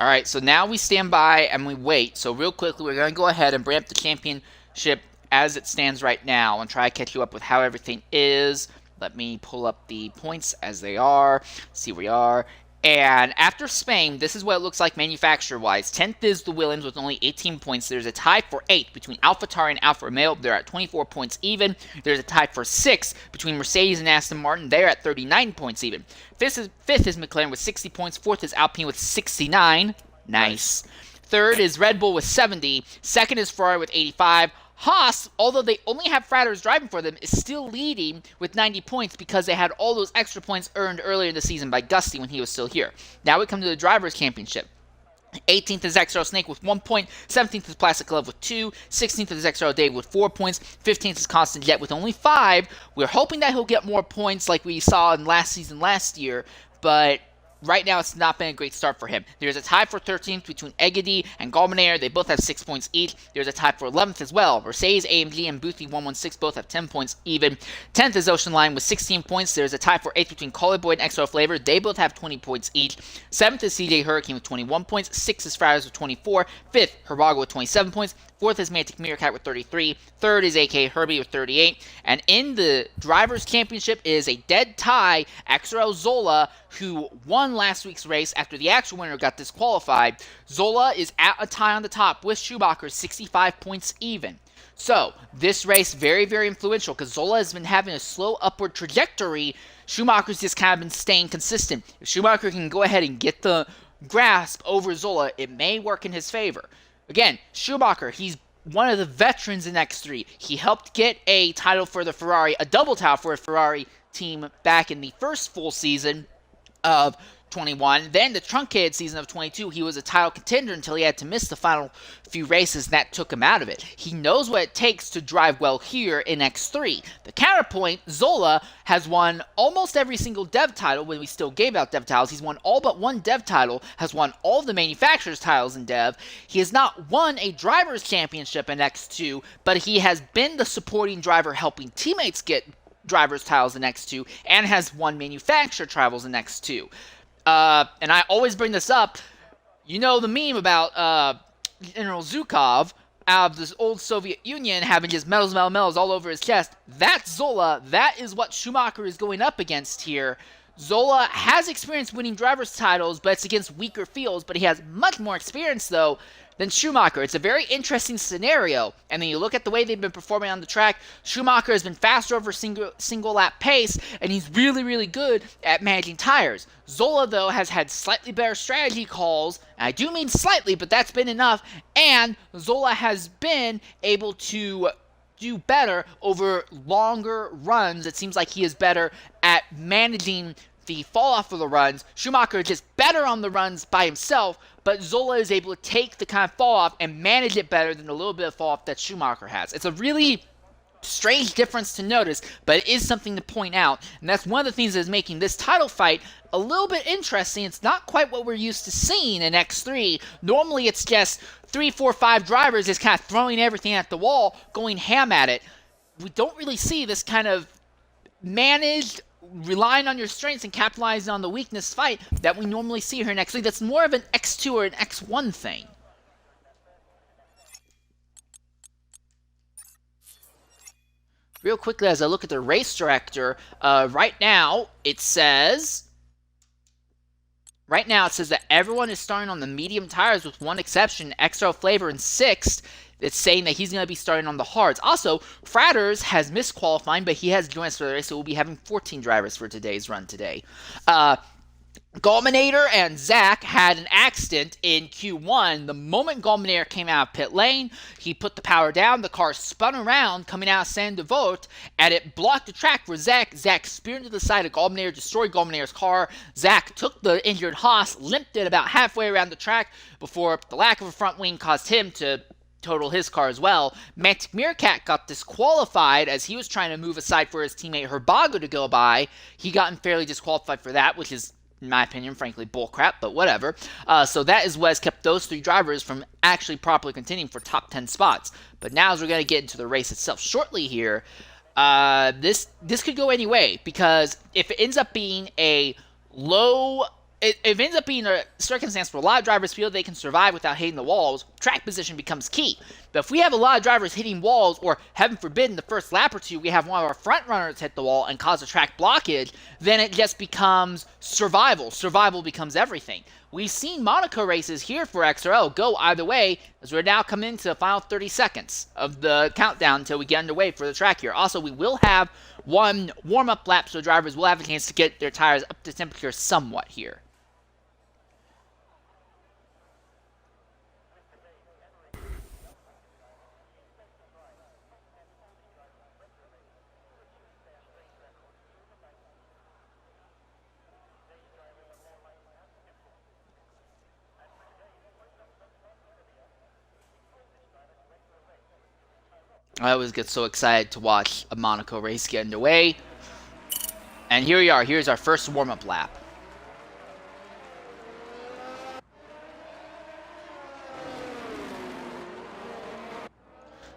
All right, so now we stand by and we wait. So real quickly, we're going to go ahead and bring up the championship as it stands right now and try to catch you up with how everything is. Let me pull up the points as they are, see where we are. And after Spain, this is what it looks like manufacturer-wise. 10th is the Williams with only 18 points. There's a tie for 8th between AlphaTauri and Alfa Romeo. They're at 24 points even. There's a tie for 6th between Mercedes and Aston Martin. They're at 39 points even. Fifth is McLaren with 60 points. 4th is Alpine with 69. Nice. 3rd is Red Bull with 70. 2nd is Ferrari with 85. Haas, although they only have Fratters driving for them, is still leading with 90 points because they had all those extra points earned earlier in the season by Gusty when he was still here. Now we come to the Drivers' Championship. 18th is XRO Snake with 1 point. 17th is Plastic Glove with 2. 16th is XRO Dave with 4 points. 15th is Constant Jet with only 5. We're hoping that he'll get more points like we saw in last season last year, but right now, it's not been a great start for him. There's a tie for 13th between Egedy and Galminair. They both have 6 points each. There's a tie for 11th as well. Mercedes, AMG, and Boothie 116 both have 10 points even. 10th is Ocean Line with 16 points. There's a tie for 8th between Collie Boy and XO Flavor. They both have 20 points each. 7th is CJ Hurricane with 21 points. 6th is Fratters with 24. 5th, Herbago with 27 points. 4th is Mantic Meerkat with 33. 3rd is AK Herbie with 38. And in the Drivers' Championship is a dead tie, XRL Zola, who won last week's race after the actual winner got disqualified. Zola is at a tie on the top with Schumacher, 65 points even. So, this race very, very influential because Zola has been having a slow upward trajectory. Schumacher's just kind of been staying consistent. If Schumacher can go ahead and get the grasp over Zola, it may work in his favor. Again, Schumacher, he's one of the veterans in X3. He helped get a title for the Ferrari, a double title for a Ferrari team back in the first full season of 21. Then the truncated season of 22, he was a title contender until he had to miss the final few races, and that took him out of it. He knows what it takes to drive well here in X3. The counterpoint, Zola has won almost every single dev title when we still gave out dev titles. He's won all but one dev title, has won all of the manufacturer's titles in dev. He has not won a driver's championship in X2, but he has been the supporting driver helping teammates get driver's titles in X2 and has won manufacturer titles in X2. And I always bring this up. You know the meme about General Zhukov out of this old Soviet Union having his medals all over his chest. That's Zola. That is what Schumacher is going up against here. Zola has experience winning driver's titles, but it's against weaker fields. But he has much more experience, though, than Schumacher. It's a very interesting scenario. And then you look at the way they've been performing on the track. Schumacher has been faster over single lap pace, and he's really, really good at managing tires. Zola, though, has had slightly better strategy calls. And I do mean slightly, but that's been enough. And Zola has been able to do better over longer runs. It seems like he is better at managing the fall off of the runs. Schumacher is just better on the runs by himself, but Zola is able to take the kind of fall off and manage it better than the little bit of fall off that Schumacher has. It's a really strange difference to notice, but it is something to point out, and that's one of the things that is making this title fight a little bit interesting. It's not quite what we're used to seeing in X3. Normally it's just 3, 4, 5 drivers just kind of throwing everything at the wall, going ham at it. We don't really see this kind of managed, relying on your strengths and capitalizing on the weakness fight that we normally see here in X3. That's more of an X2 or an X1 thing. Real quickly, as I look at the race director, right now it says that everyone is starting on the medium tires with one exception, XO Flavor in 6th. It's saying that he's going to be starting on the hards. Also, Fratters has missed qualifying, but he has joined us for the race, so we'll be having 14 drivers for today's run today. Galminator and Zach had an accident in Q1. The moment Galminator came out of pit lane, he put the power down, the car spun around coming out of Saint-Devote, and it blocked the track for Zach. Zach speared to the side of Galminator, destroyed Galminator's car. Zach took the injured Haas, limped it about halfway around the track before the lack of a front wing caused him to total his car as well. Mantic Meerkat got disqualified as he was trying to move aside for his teammate Herbago to go by. He got unfairly disqualified for that, which is, in my opinion, frankly, bullcrap, but whatever. So that is what has kept those 3 drivers from actually properly continuing for top 10 spots. But now as we're going to get into the race itself shortly here, this could go any way, because if it ends up being a low it ends up being a circumstance where a lot of drivers feel they can survive without hitting the walls. Track position becomes key. But if we have a lot of drivers hitting walls, or heaven forbid in the first lap or two, we have one of our front runners hit the wall and cause a track blockage, then it just becomes survival. Survival becomes everything. We've seen Monaco races here for XRL go either way, as we're now coming into the final 30 seconds of the countdown until we get underway for the track here. Also, we will have one warm-up lap, so drivers will have a chance to get their tires up to temperature somewhat here. I always get so excited to watch a Monaco race get underway. And here we are. Here's our first warm-up lap.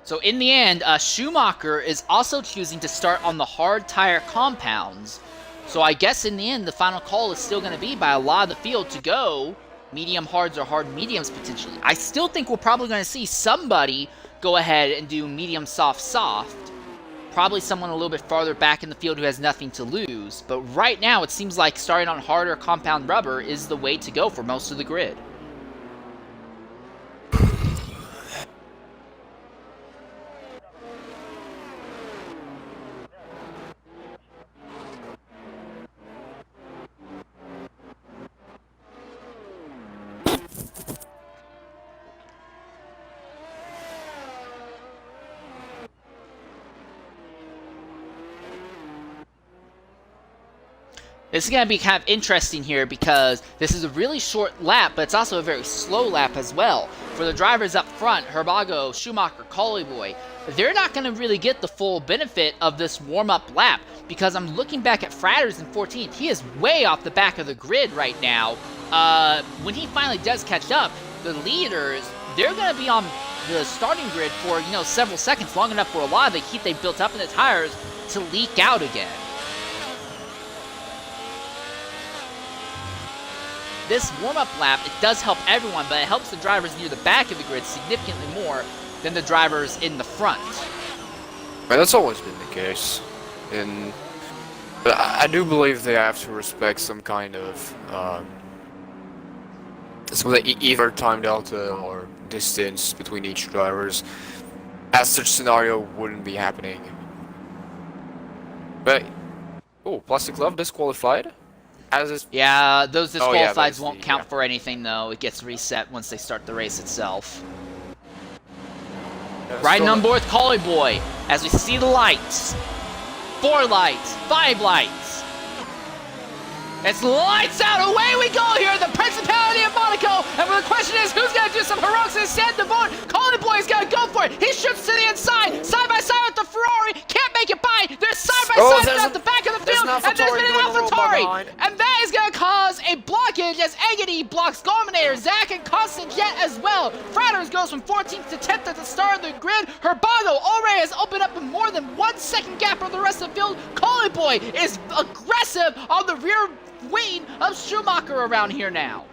So in the end, Schumacher is also choosing to start on the hard tire compounds. So I guess in the end, the final call is still going to be by a lot of the field to go medium hards or hard mediums potentially. I still think we're probably going to see somebody go ahead and do medium soft. Probably someone a little bit farther back in the field who has nothing to lose. But right now, it seems like starting on harder compound rubber is the way to go for most of the grid. This is going to be kind of interesting here because this is a really short lap, but it's also a very slow lap as well. For the drivers up front, Herbago, Schumacher, Boy, they're not going to really get the full benefit of this warm-up lap because I'm looking back at Fratters in 14th. He is way off the back of the grid right now. When he finally does catch up, the leaders, they're going to be on the starting grid for, several seconds, long enough for a lot of the heat they built up in the tires to leak out again. This warm-up lap, it does help everyone, but it helps the drivers near the back of the grid significantly more than the drivers in the front. But that's always been the case. But I do believe they have to respect some kind of either time delta or distance between each drivers, as such scenario wouldn't be happening. But Plastic Glove disqualified. Yeah, those disqualifieds won't count for anything, though. It gets reset once they start the race itself. Riding on board with Boy as we see the lights. 4 lights, 5 lights. It's lights out. Away we go here, the Principality of Monaco. And the question is, who's going to do some heroics and stand the vote? Boy is going to go for it. He shoots to the inside, side by side with the Ferrari. Can't make it by. They're side by side at the back of the field, and there's been an AlphaTauri. And that is going to cause a blockage as Eggity blocks Golminator, Zach, and Constant Jet as well. Fratters goes from 14th to 10th at the start of the grid. Herbago already has opened up a more than 1 second gap from the rest of the field. Boy is aggressive on the rear wing of Schumacher around here now.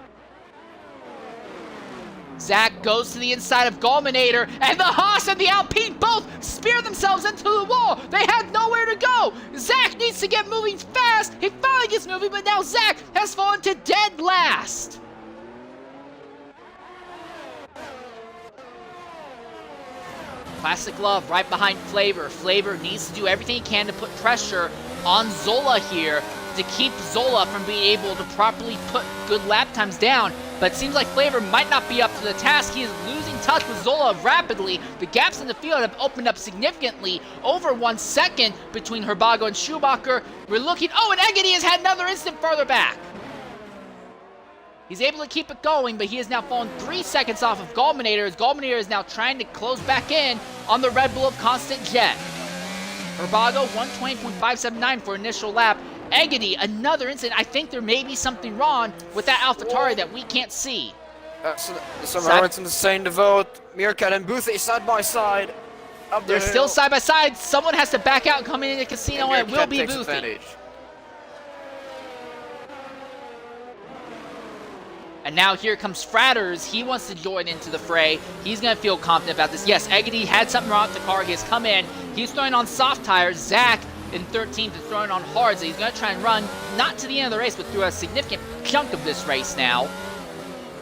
Zach goes to the inside of Golminator, and the Haas and the Alpine both spear themselves into the wall. They had nowhere to go. Zach needs to get moving fast. He finally gets moving, but now Zach has fallen to dead last. Plastic Glove right behind Flavor. Flavor needs to do everything he can to put pressure on Zola here to keep Zola from being able to properly put good lap times down. But it seems like Flavor might not be up to the task. He is losing touch with Zola rapidly. The gaps in the field have opened up significantly, over 1 second between Herbago and Schumacher. We're looking, and Eggity has had another instant further back. He's able to keep it going, but he has now fallen 3 seconds off of Golminator, as Golminator is now trying to close back in on the Red Bull of Constant Jet. Herbago, 120.579 for initial lap. Eggity, another incident. I think there may be something wrong with that AlphaTauri that we can't see. Some Harrison in the same vote. Meerkat and Boothie side by side. They're still side by side. Someone has to back out and come into the casino, and it will be Boothie. And now here comes Fratters. He wants to join into the fray. He's going to feel confident about this. Yes, Eggity had something wrong with the car. He has come in. He's throwing on soft tires. Zach in 13th is throwing on hard. So he's going to try and run, not to the end of the race, but through a significant chunk of this race now.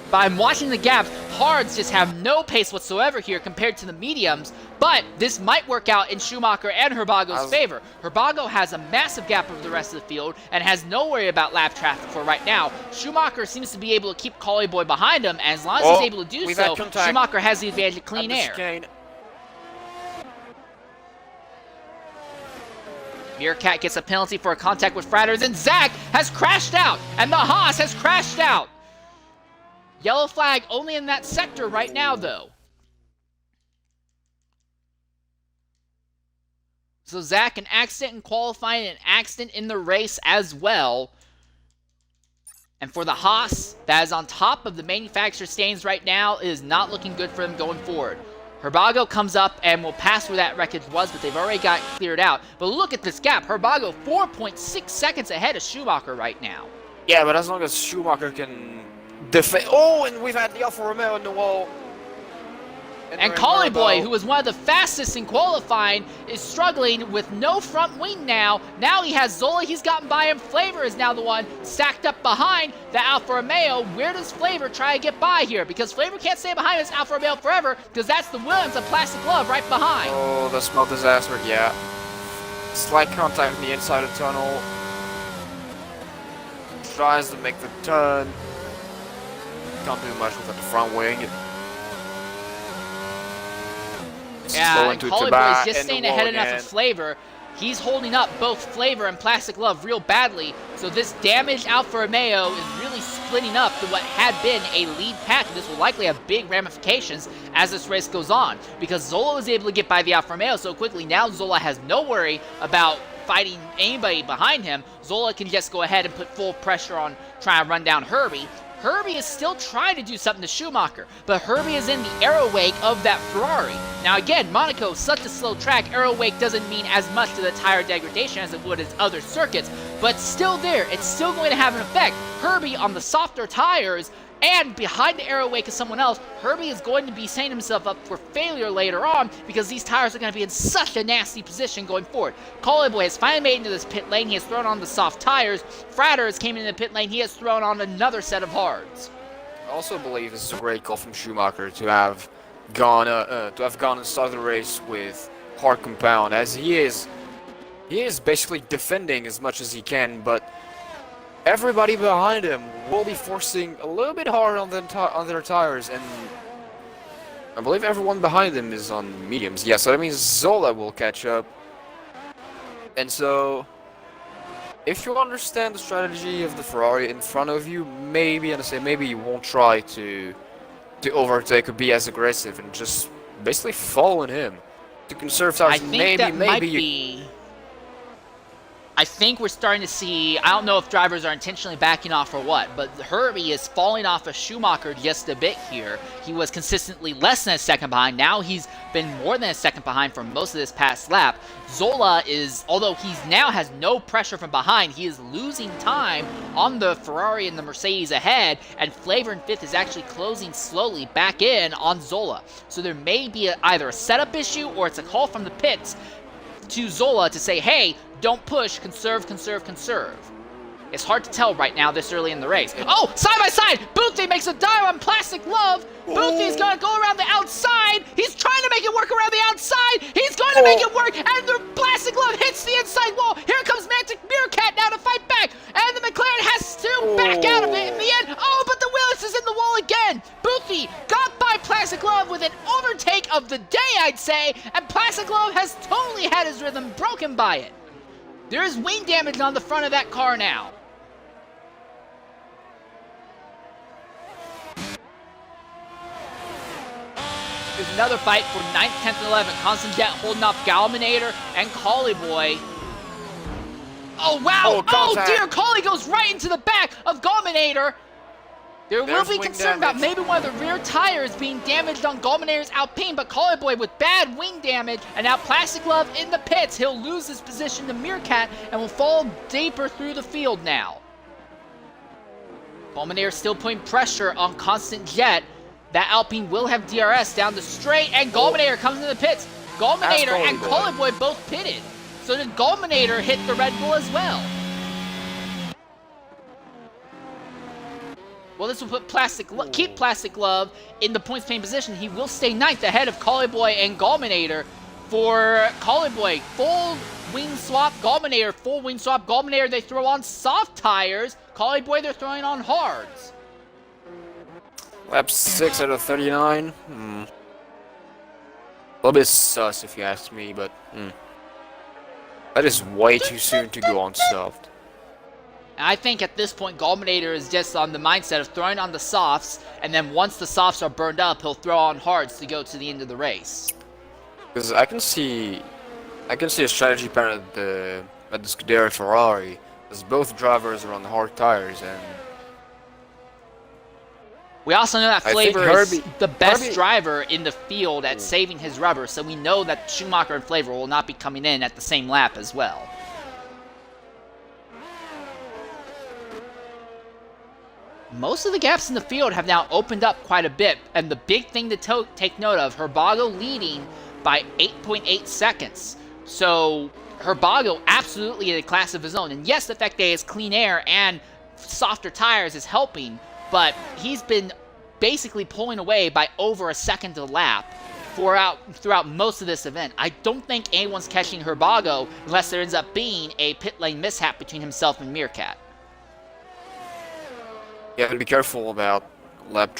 But I'm watching the gaps. Hards just have no pace whatsoever here compared to the mediums. But this might work out in Schumacher and Herbago's favor. Herbago has a massive gap over the rest of the field and has no worry about lap traffic for right now. Schumacher seems to be able to keep Collie Boy behind him, and as long as he's able to do so, Schumacher has the advantage of clean air. Meerkat gets a penalty for a contact with Fratters, and Zach has crashed out, and the Haas has crashed out. Yellow flag only in that sector right now, though. So Zach, an accident in qualifying, an accident in the race as well. And for the Haas, that is on top of the manufacturer standings right now, it is not looking good for them going forward. Herbago comes up and will pass where that wreckage was, but they've already got it cleared out. But look at this gap. Herbago 4.6 seconds ahead of Schumacher right now. Yeah, but as long as Schumacher can defend... Oh, and we've had the Alfa Romeo in the wall. And Collie Boy, who was one of the fastest in qualifying, is struggling with no front wing now. Now he has Zola, he's gotten by him. Flavor is now the one stacked up behind the Alfa Romeo. Where does Flavor try to get by here? Because Flavor can't stay behind this Alfa Romeo forever, because that's the Williams of Plastic Glove right behind. Oh, the smell disaster, yeah. Slight contact in the inside of the tunnel. Tries to make the turn. Can't do much with the front wing. Yeah, Collie Boy is just staying ahead enough of Flavor. He's holding up both Flavor and Plastic Glove real badly, so this damaged Alfa Romeo is really splitting up to what had been a lead path. This will likely have big ramifications as this race goes on, because Zola was able to get by the Alfa Romeo so quickly. Now Zola has no worry about fighting anybody behind him. Zola can just go ahead and put full pressure on trying to run down Herbie. Herbie is still trying to do something to Schumacher, but Herbie is in the aero wake of that Ferrari. Now again, Monaco, such a slow track, aero wake doesn't mean as much to the tire degradation as it would as other circuits, but still there, it's still going to have an effect. Herbie on the softer tires, and behind the aero wake of someone else, Herbie is going to be setting himself up for failure later on because these tires are going to be in such a nasty position going forward. Collie Boy has finally made into this pit lane. He has thrown on the soft tires. Fratters came into the pit lane. He has thrown on another set of hards. I also believe this is a great call from Schumacher to have gone and started the race with hard compound, as he is basically defending as much as he can, but everybody behind him will be forcing a little bit hard on their tires, and I believe everyone behind him is on mediums. Yeah, so that means Zola will catch up. And so, if you understand the strategy of the Ferrari in front of you, maybe you won't try to overtake or be as aggressive and just basically follow in him to conserve tires. I think we're starting to see, I don't know if drivers are intentionally backing off or what, but Herbie is falling off of Schumacher just a bit here. He was consistently less than a second behind. Now he's been more than a second behind for most of this past lap. Zola is, although he now has no pressure from behind, he is losing time on the Ferrari and the Mercedes ahead, and Flavor in fifth is actually closing slowly back in on Zola. So there may be either a setup issue or it's a call from the pits to Zola to say, hey, don't push, conserve, conserve, conserve. It's hard to tell right now this early in the race. Oh, side by side! Boothie makes a dive on Plastic Glove. Boothie's gonna go around the outside. He's trying to make it work around the outside. He's going to make it work, and the Plastic Glove hits the inside wall. Here comes Mantic Meerkat now to fight back, and the McLaren has to back out of it in the end. Oh, but the Willis is in the wall again. Boothie got by Plastic Glove with an overtake of the day, I'd say, and Plastic Glove has totally had his rhythm broken by it. There is wing damage on the front of that car now. There's another fight for 9th, 10th, and 11th. Constant Jet holding off Galminator and Collie Boy. Oh, wow! Oh, dear! Collie goes right into the back of Galminator. There will be concern about maybe one of the rear tires being damaged on Galminator's Alpine, but Collie Boy with bad wing damage, and now Plastic Glove in the pits. He'll lose his position to Meerkat and will fall deeper through the field now. Fulminator still putting pressure on Constant Jet. That Alpine will have DRS down the straight, and Gulminator comes into the pits. Gulminator and Colin Boy both pitted. So did Gulminator hit the Red Bull as well? Well, this will put keep Plastic Glove in the points paying position. He will stay ninth ahead of Colin Boy and Gulminator. For Colin Boy, full wing swap. Gulminator, full wing swap. Gulminator, they throw on soft tires. Colin Boy, they're throwing on hards. Lap 6 out of 39. A little bit sus if you ask me, but that is way too soon to go on soft. I think at this point, Gulminator is just on the mindset of throwing on the softs, and then once the softs are burned up, he'll throw on hards to go to the end of the race. Because I can see a strategy pattern at the Scuderia Ferrari, as both drivers are on hard tires, and we also know that I think Flavor is Herbie- the best Herbie- driver in the field at saving his rubber, so we know that Schumacher and Flavor will not be coming in at the same lap as well. Most of the gaps in the field have now opened up quite a bit, and the big thing to take note of, Herbago leading by 8.8 seconds. So Herbago absolutely in a class of his own, and yes, the fact that he has clean air and softer tires is helping, but he's been basically pulling away by over a second a lap throughout most of this event. I don't think anyone's catching Herbago unless there ends up being a pit lane mishap between himself and Meerkat. you have to be careful about lapping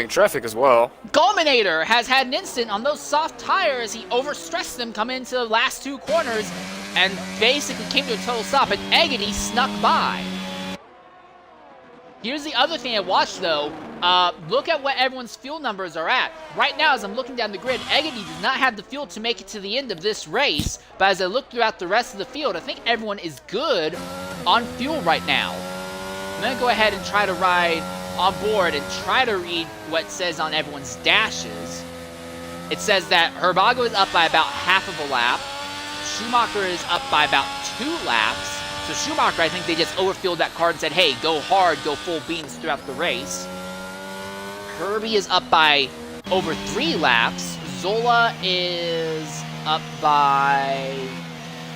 traffic as well. Gulminator has had an instant on those soft tires. He overstressed them coming into the last two corners and basically came to a total stop, and Eggity snuck by. Here's the other thing I watched, though. Look at what everyone's fuel numbers are at. Right now, as I'm looking down the grid, Eggity does not have the fuel to make it to the end of this race, but as I look throughout the rest of the field, I think everyone is good on fuel right now. I'm going to go ahead and try to ride on board and try to read what it says on everyone's dashes. It says that Herbago is up by about half of a lap. Schumacher is up by about 2 laps. So Schumacher, I think they just overfilled that card and said, hey, go hard, go full beans throughout the race. Herbie is up by over 3 laps. Zola is up by...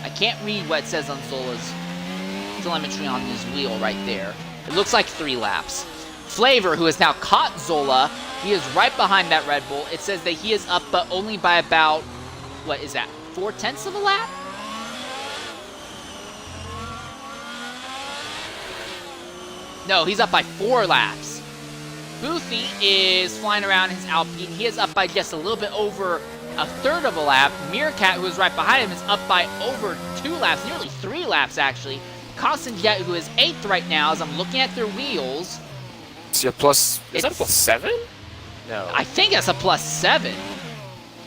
I can't read what it says on Zola's telemetry on his wheel right there. It looks like 3 laps. Flavor, who has now caught Zola, he is right behind that Red Bull. It says that he is up, but only by about, what is that, 4/10 of a lap? No, he's up by 4 laps. Boothie is flying around his Alpine. He is up by just a little bit over a third of a lap. Meerkat, who is right behind him, is up by over 2 laps, nearly 3 laps actually. Constant Jet, who is 8th right now, as I'm looking at their wheels. See a plus. Is that a plus 7? No. I think that's a plus 7.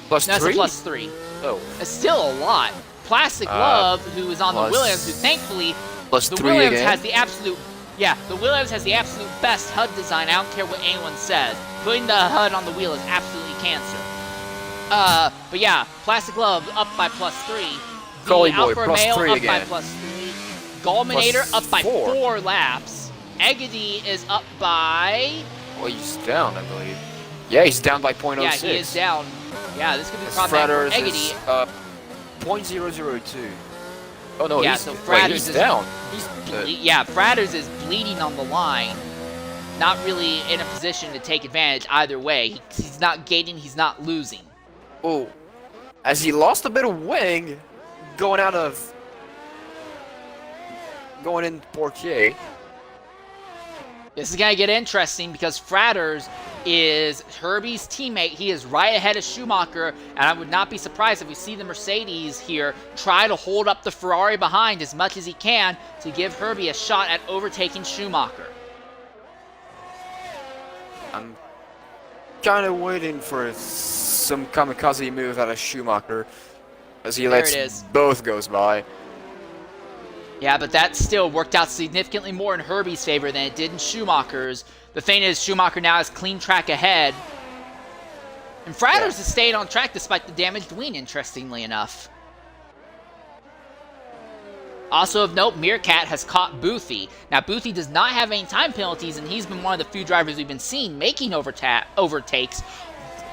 Plus No, that's 3? a plus 3. Oh. It's still a lot. Plastic Glove, who is on the plus- Williams, who thankfully Plus the 3 Williams again. has the absolute the Williams has the absolute best HUD design. I don't care what anyone says. Putting the HUD on the wheel is absolutely cancer. But yeah, Plastic Glove up by plus 3. The Collie Boy, Alfa plus Romeo 3 up again. by plus 3. Gulminator Plus up by 4. 4 laps. Eggity is up by... Well, he's down, I believe. Yeah, he's down by 0.06. Yeah, he is down. Yeah, this could be His problematic for Fratters Eggity. is 0.002. Oh no, Yeah, he's, so wait, Fratters he's is down. Yeah, Fratters is bleeding on the line. Not really in a position to take advantage either way. He's not gaining, he's not losing. Oh, as he lost a bit of wing going in Portier. This is going to get interesting because Fratters is Herbie's teammate. He is right ahead of Schumacher, and I would not be surprised if we see the Mercedes here try to hold up the Ferrari behind as much as he can to give Herbie a shot at overtaking Schumacher. I'm kind of waiting for some kamikaze move out of Schumacher as he There lets it is. both goes by. Yeah, but that still worked out significantly more in Herbie's favor than it did in Schumacher's. The thing is, Schumacher now has clean track ahead. And Fratters has stayed on track despite the damaged wing, interestingly enough. Also of note, Meerkat has caught Boothie. Now, Boothie does not have any time penalties, and he's been one of the few drivers we've been seeing making overtakes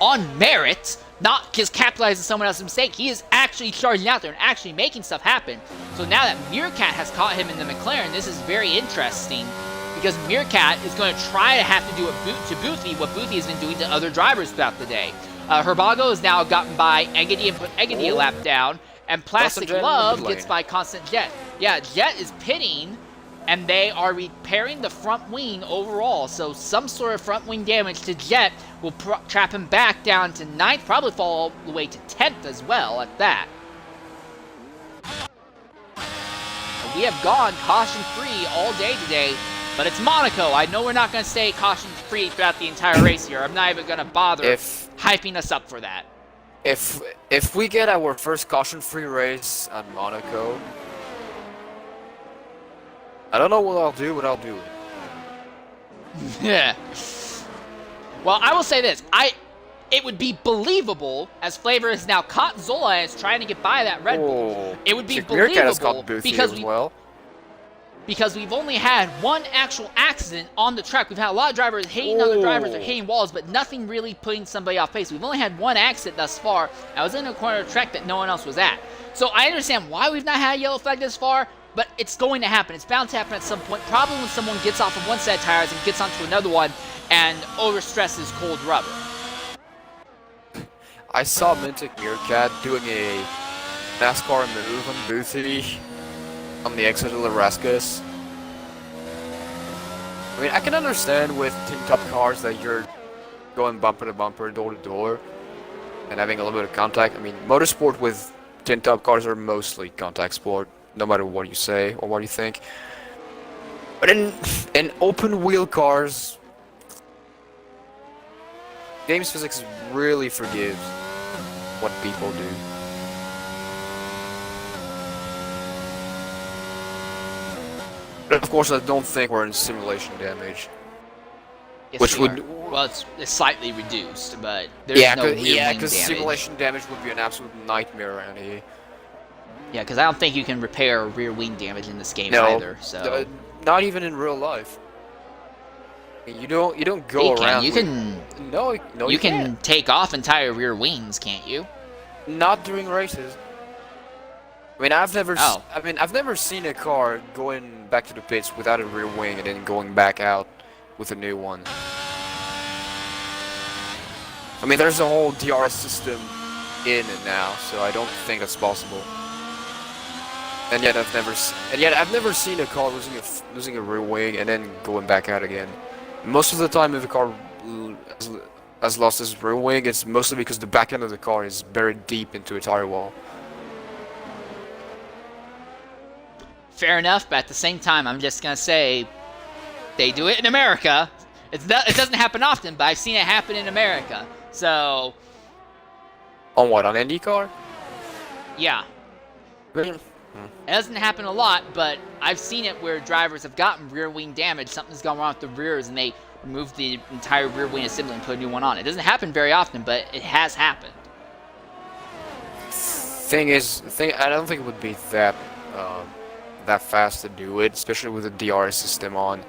on merit, not just capitalizing someone else's mistake. He is actually charging out there and actually making stuff happen. So now that Meerkat has caught him in the McLaren, this is very interesting, because Meerkat is going to try to have to do it to Boothie what Boothie has been doing to other drivers throughout the day. Herbago is now gotten by Egedy and put Egedy a lap down, and Plastic Love gets by Constant Jet. Yeah, Jet is pitting, and they are repairing the front wing overall, so some sort of front wing damage to Jet will trap him back down to 9th, probably fall all the way to 10th as well at that. We have gone caution-free all day today, but it's Monaco. I know we're not going to stay caution-free throughout the entire race here. I'm not even going to bother hyping us up for that. If we get our first caution-free race at Monaco, I don't know what I'll do, but I'll do it. Yeah. Well, I will say this. It would be believable, as Flavor has now caught Zola and is trying to get by that Red Bull. It would be believable because we've only had one actual accident on the track. We've had a lot of drivers hitting other drivers or hitting walls, but nothing really putting somebody off pace. We've only had one accident thus far. I was in a corner of the track that no one else was at. So I understand why we've not had a yellow flag this far, but it's going to happen. It's bound to happen at some point, probably when someone gets off of one set of tires and gets onto another one and overstresses cold rubber. I saw Mintic Meerkat doing a NASCAR move on Boothie on the exit of Larascus. I mean, I can understand with tin-top cars that you're going bumper to bumper, door to door, and having a little bit of contact. I mean, motorsport with tin-top cars are mostly contact sport, no matter what you say or what you think. But in open-wheel cars, game's physics really forgives what people do. But of course, I don't think we're in simulation damage. Yes, Which would... Well, it's slightly reduced, but there's no real wing because damage. simulation damage would be an absolute nightmare around here. Yeah, because I don't think you can repair rear wing damage in this game either. So not even in real life. You don't go around. You can. No, you can take off entire rear wings, can't you? Not during races. I mean, I've never seen a car going back to the pits without a rear wing and then going back out with a new one. I mean, there's a whole DRS system in it now, so I don't think that's possible. And yet I've never seen a car losing a rear wing and then going back out again. Most of the time, if a car has lost its rear wing, it's mostly because the back end of the car is buried deep into a tire wall. Fair enough, but at the same time, I'm just gonna say they do it in America. It doesn't happen often, but I've seen it happen in America. So. On what? On IndyCar? Yeah. Really? It doesn't happen a lot, but I've seen it where drivers have gotten rear wing damage. Something's gone wrong with the rears, and they remove the entire rear wing assembly and put a new one on. It doesn't happen very often, but it has happened. I don't think it would be that fast to do it, especially with the DRS system on.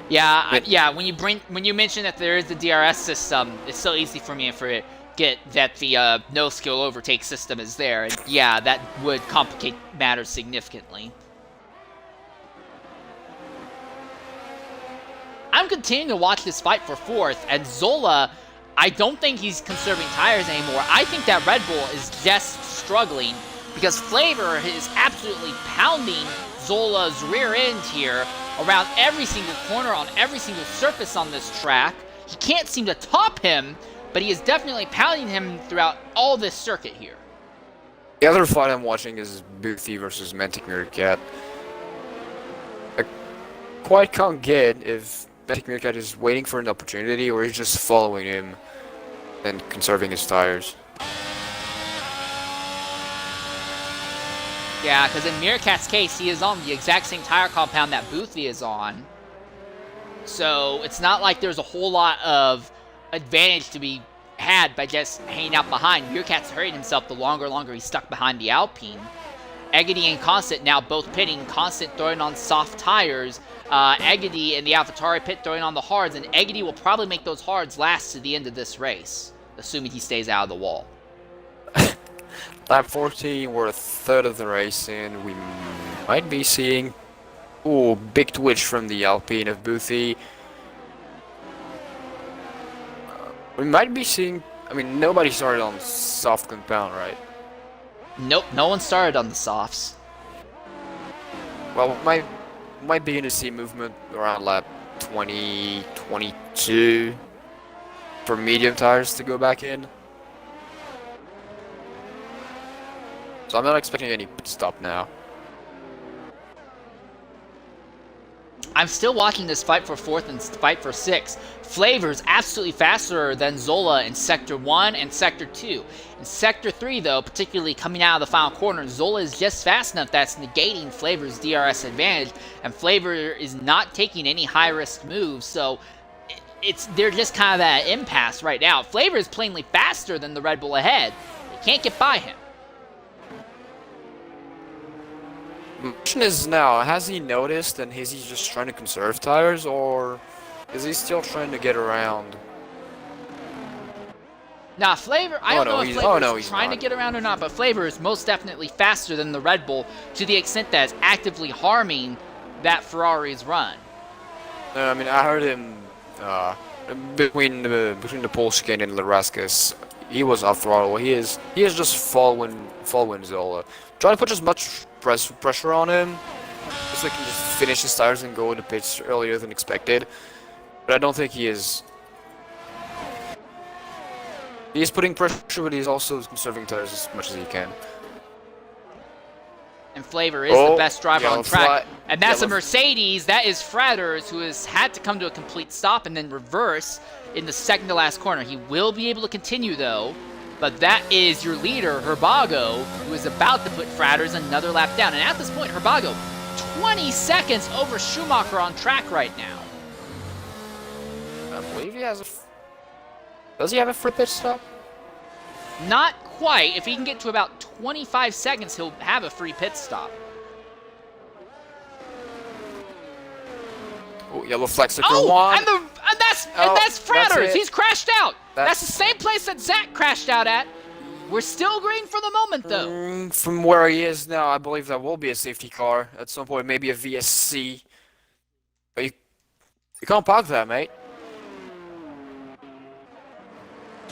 Yeah, when you mention that there is the DRS system, it's so easy for me to forget that the no skill overtake system is there. And yeah, that would complicate matters significantly. I'm continuing to watch this fight for 4th, and Zola, I don't think he's conserving tires anymore. I think that Red Bull is just struggling because Flavor is absolutely pounding Zola's rear end here around every single corner on every single surface on this track. He can't seem to top him, but he is definitely pounding him throughout all this circuit here. The other fight I'm watching is Boothie versus Mantic Meerkat. I quite can't get if Mantic Meerkat is waiting for an opportunity or he's just following him and conserving his tires. Yeah, because in Meerkat's case, he is on the exact same tire compound that Boothie is on. So it's not like there's a whole lot of advantage to be had by just hanging out behind. Meerkat's hurting himself the longer he's stuck behind the Alpine. Eggedy and Constant now both pitting. Constant throwing on soft tires. Eggedy in the AlphaTauri pit throwing on the hards, and Eggedy will probably make those hards last to the end of this race, assuming he stays out of the wall. Lap 14, we're a third of the race in. We might be seeing... Ooh, big twitch from the Alpine of Boothie. We might be seeing... I mean, nobody started on soft compound, right? Nope, no one started on the softs. Well, might begin to see movement around lap 20, 22 for medium tires to go back in. So I'm not expecting any pit stop now. I'm still watching this fight for 4th and fight for 6th. Flavor's absolutely faster than Zola in Sector 1 and Sector 2. In Sector 3, though, particularly coming out of the final corner, Zola is just fast enough that's negating Flavor's DRS advantage, and Flavor is not taking any high-risk moves, so they're just kind of at an impasse right now. Flavor is plainly faster than the Red Bull ahead. They can't get by him. The question is now, has he noticed and is he just trying to conserve tires, or is he still trying to get around? Nah, Flavor, I don't know if Flavor is trying not. to get around or not, but Flavor is most definitely faster than the Red Bull to the extent that it's actively harming that Ferrari's run. No, I mean, I heard him between the pole chicane and Larascus, he was off throttle. He is just following Zola, trying to put as much pressure on him, so he can just finish his tires and go into pits earlier than expected. But I don't think he is. He is putting pressure, but he's also conserving tires as much as he can. And Flavor is the best driver on track. And that's a yellow. Mercedes. That is Fratters, who has had to come to a complete stop and then reverse in the second to last corner. He will be able to continue, though. But that is your leader, Herbago, who is about to put Fratters another lap down. And at this point, Herbago, 20 seconds over Schumacher on track right now. I believe he has a... Does he have a free pit stop? Not quite. If he can get to about 25 seconds, he'll have a free pit stop. Oh, yellow flag sticker Oh, one. and that's Fratters. it. He's crashed out. That's That's- the same place that Zach crashed out at. We're still green for the moment, though. From where he is now, I believe that will be a safety car at some point, maybe a VSC. But you can't park that, mate.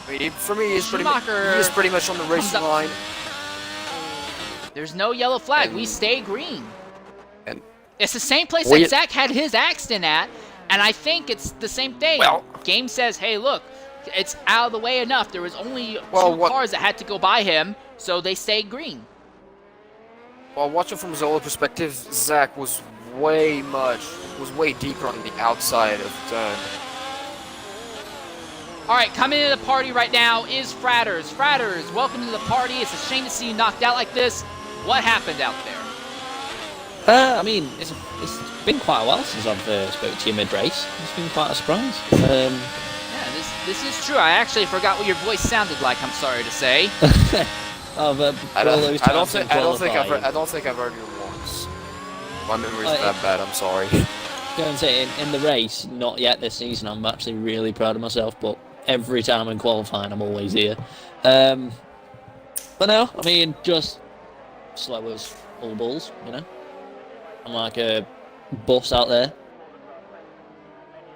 I mean, for me, he's pretty much on the racing line. There's no yellow flag. And- We stay green. And It's the same place Well, that you- Zach had his accident at, and I think it's the same thing. Well- Game says, hey, look, it's out of the way enough. There was only Well, two cars that had to go by him, so they stayed green. Well, watching from Zola's perspective, Zach was way deeper on the outside of the turn. All right, coming into the party right now is Fratters. Fratters, welcome to the party. It's a shame to see you knocked out like this. What happened out there? I mean, it's been quite a while since I've spoke to you mid-race. It's been quite a surprise. Yeah, this is true. I actually forgot what your voice sounded like, I'm sorry to say. I don't think I've heard you once. My memory's that bad. I'm sorry. Go and say in the race, not yet this season. I'm actually really proud of myself, but every time I'm in qualifying, I'm always here. But no, I mean, just slow as all bulls, you know. I'm like a bus out there.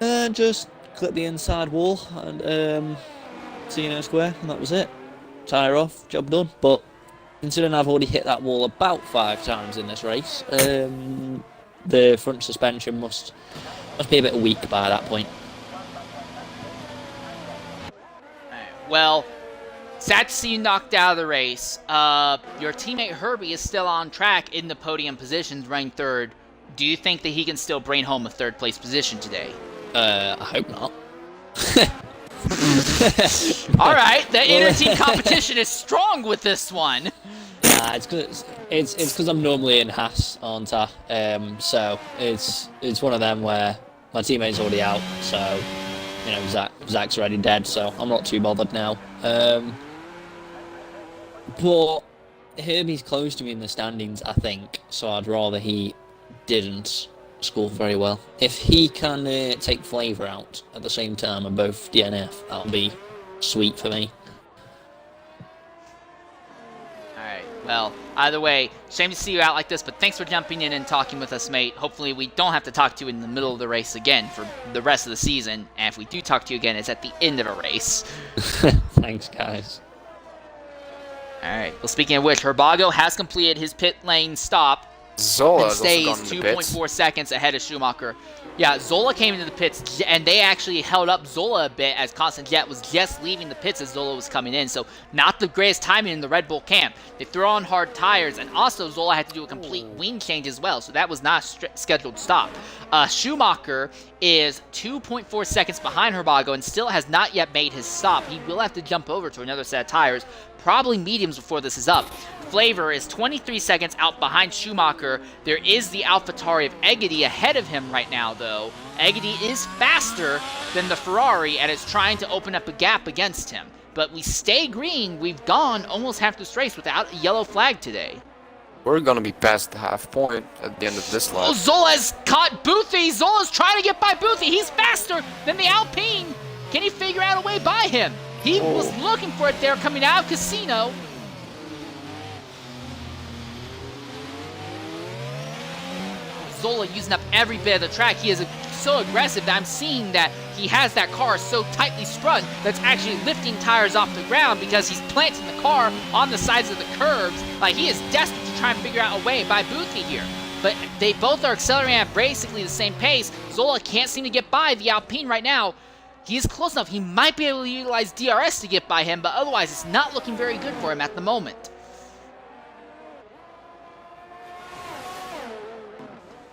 And just clip the inside wall and square, and that was it. Tyre off, job done. But considering I've already hit that wall about 5 times in this race, the front suspension must be a bit weak by that point. Well, sad to see you knocked out of the race. Your teammate Herbie is still on track in the podium positions, ranked 3rd. Do you think that he can still bring home a 3rd place position today? I hope not. All right, the inter-team competition is strong with this one. It's because I'm normally in Haas, aren't I? So it's one of them where my teammate's already out, so you know Zach's already dead, so I'm not too bothered now. But Herbie's close to me in the standings, I think, so I'd rather he didn't score very well. If he can take Flavour out at the same time and both DNF, that'll be sweet for me. Alright, well, either way, shame to see you out like this, but thanks for jumping in and talking with us, mate. Hopefully we don't have to talk to you in the middle of the race again for the rest of the season, and if we do talk to you again, it's at the end of a race. Thanks, guys. Alright, well, speaking of which, Herbago has completed his pit lane stop Zola and has stays also gone in the pits. 2.4 seconds ahead of Schumacher. Yeah, Zola came into the pits, and they actually held up Zola a bit as Constant Jet was just leaving the pits as Zola was coming in. So not the greatest timing in the Red Bull camp. They threw on hard tires, and also Zola had to do a complete wing change as well. So that was not a scheduled stop. Schumacher is 2.4 seconds behind Herbago and still has not yet made his stop. He will have to jump over to another set of tires, probably mediums before this is up. Flavor is 23 seconds out behind Schumacher. There is the AlphaTauri of Egedy ahead of him right now, though. Egedy is faster than the Ferrari and is trying to open up a gap against him. But we stay green. We've gone almost half this race without a yellow flag today. We're gonna be past the half point at the end of this lap. Oh, Zola's caught Boothie. Zola's trying to get by Boothie. He's faster than the Alpine. Can he figure out a way by him? He was looking for it there coming out of Casino. Zola using up every bit of the track. He is so aggressive that I'm seeing that he has that car so tightly sprung that's actually lifting tires off the ground because he's planting the car on the sides of the curbs. Like, he is desperate to try and figure out a way by Boothie here. But they both are accelerating at basically the same pace. Zola can't seem to get by the Alpine right now. He is close enough. He might be able to utilize DRS to get by him, but otherwise it's not looking very good for him at the moment.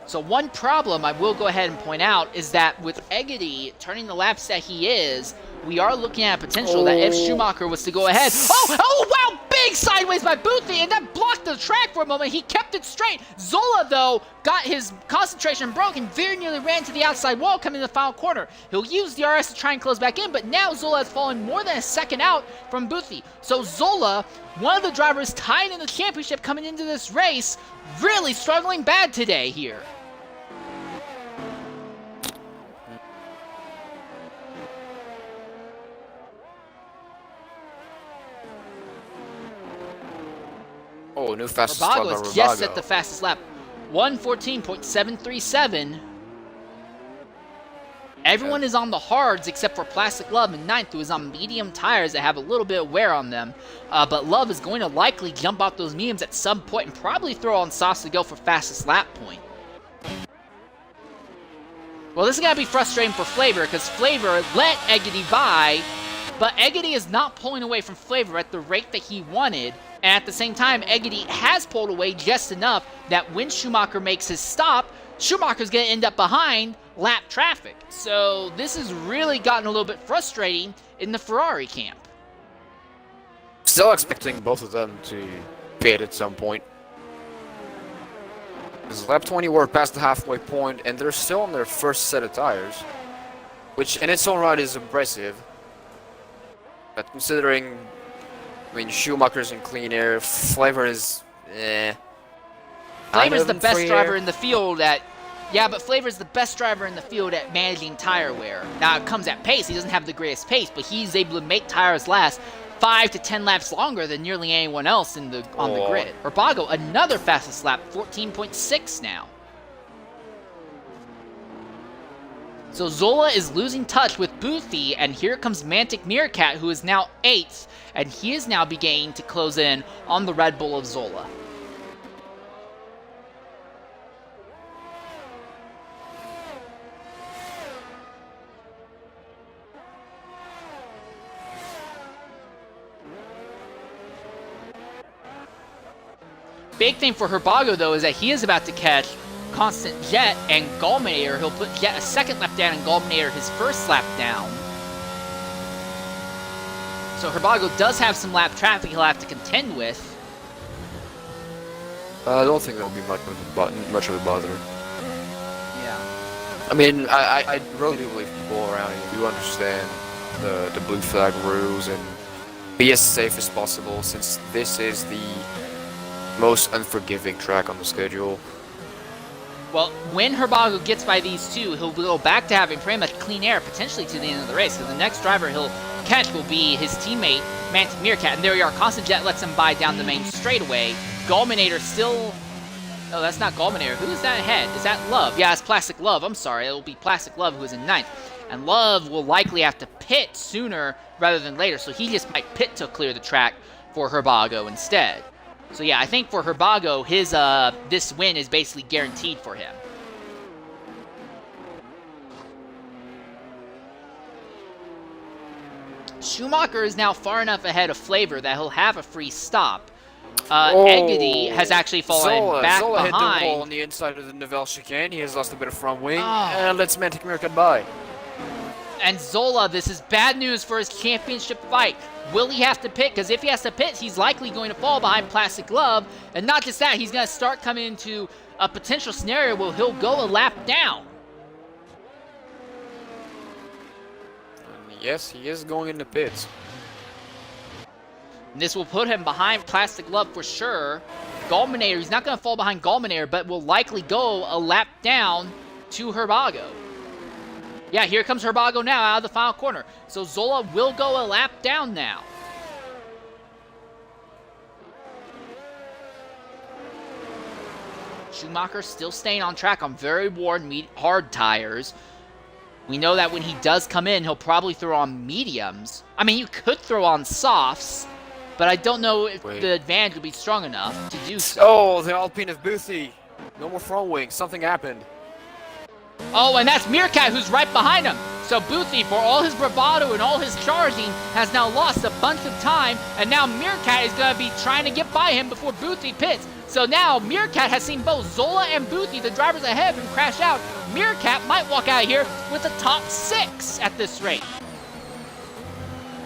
So one problem I will go ahead and point out is that with Egedy turning the laps that he is, we are looking at a potential that if Schumacher was to go ahead... Oh, wow! Big sideways by Boothie, and that blocked the track for a moment. He kept it straight. Zola, though, got his concentration broken, very nearly ran to the outside wall coming in the final corner. He'll use the RS to try and close back in, but now Zola has fallen more than a second out from Boothie. So Zola, one of the drivers tied in the championship coming into this race, really struggling bad today here. Oh, new fastest lap by Herbago has Herbago. just set the fastest lap. 1:14.737. Everyone is on the hards except for Plastic Love in 9th, who is on medium tires that have a little bit of wear on them. But Love is going to likely jump off those mediums at some point and probably throw on softs to go for fastest lap point. Well, this is going to be frustrating for Flavor because Flavor let Egedy by, but Egedy is not pulling away from Flavor at the rate that he wanted. And at the same time, Egedy has pulled away just enough that when Schumacher makes his stop, Schumacher's going to end up behind lap traffic. So this has really gotten a little bit frustrating in the Ferrari camp. Still expecting both of them to pit at some point. Because lap 20 we're past the halfway point and they're still on their first set of tires. Which in its own right is impressive. But considering, I mean, Schumacher's in clean air, Flavor is, Flavor's the best driver in the field at... Yeah, but Flavor's the best driver in the field at managing tire wear. Now, it comes at pace. He doesn't have the greatest pace, but he's able to make tires last 5 to 10 laps longer than nearly anyone else on the grid. Herbago, another fastest lap, 14.6 now. So Zola is losing touch with Boothie, and here comes Mantic Meerkat, who is now 8th, and he is now beginning to close in on the Red Bull of Zola. Big thing for Herbago, though, is that he is about to catch Constant Jet and Gulminator. He'll put Jet a second lap down and Gulminator his first lap down. So Herbago does have some lap traffic he'll have to contend with. I don't think that'll be much of a bother. Yeah. I mean, I really do believe people around here do understand the blue flag rules and be as safe as possible, since this is the most unforgiving track on the schedule. Well, when Herbago gets by these two, he'll go back to having pretty much clean air, potentially to the end of the race, because the next driver he'll catch will be his teammate, Mantic Meerkat, and there you are. Constant Jet lets him by down the main straightaway. Gulminator still... Oh, that's not Gulminator. Who is that ahead? Is that Love? Yeah, it's Plastic Love. I'm sorry. It'll be Plastic Love who is in ninth. And Love will likely have to pit sooner rather than later, so he just might pit to clear the track for Herbago instead. So yeah, I think for Herbago, his this win is basically guaranteed for him. Schumacher is now far enough ahead of Flavor that he'll have a free stop. Eggedy has actually fallen back Zola behind. hit the wall on the inside of the Nivelle chicane. He has lost a bit of front wing. Oh. And let's Mantic Meerkat by. And Zola, this is bad news for his championship fight. Will he have to pit? Because if he has to pit, he's likely going to fall behind Plastic Love. And not just that, he's going to start coming into a potential scenario where he'll go a lap down. And yes, he is going into pits. And this will put him behind Plastic Love for sure. Gulminator, he's not going to fall behind Gulminator, but will likely go a lap down to Herbago. Yeah, here comes Herbago now out of the final corner. So Zola will go a lap down now. Schumacher still staying on track on very worn hard tires. We know that when he does come in, he'll probably throw on mediums. I mean, you could throw on softs, but I don't know if the advantage will be strong enough to do so. Oh, the Alpine of Boothie. No more front wing. Something happened. Oh, and that's Meerkat who's right behind him. So Boothie, for all his bravado and all his charging, has now lost a bunch of time, and now Meerkat is going to be trying to get by him before Boothie pits. So now Meerkat has seen both Zola and Boothie, the drivers ahead of him, crash out. Meerkat might walk out of here with the top 6 at this rate.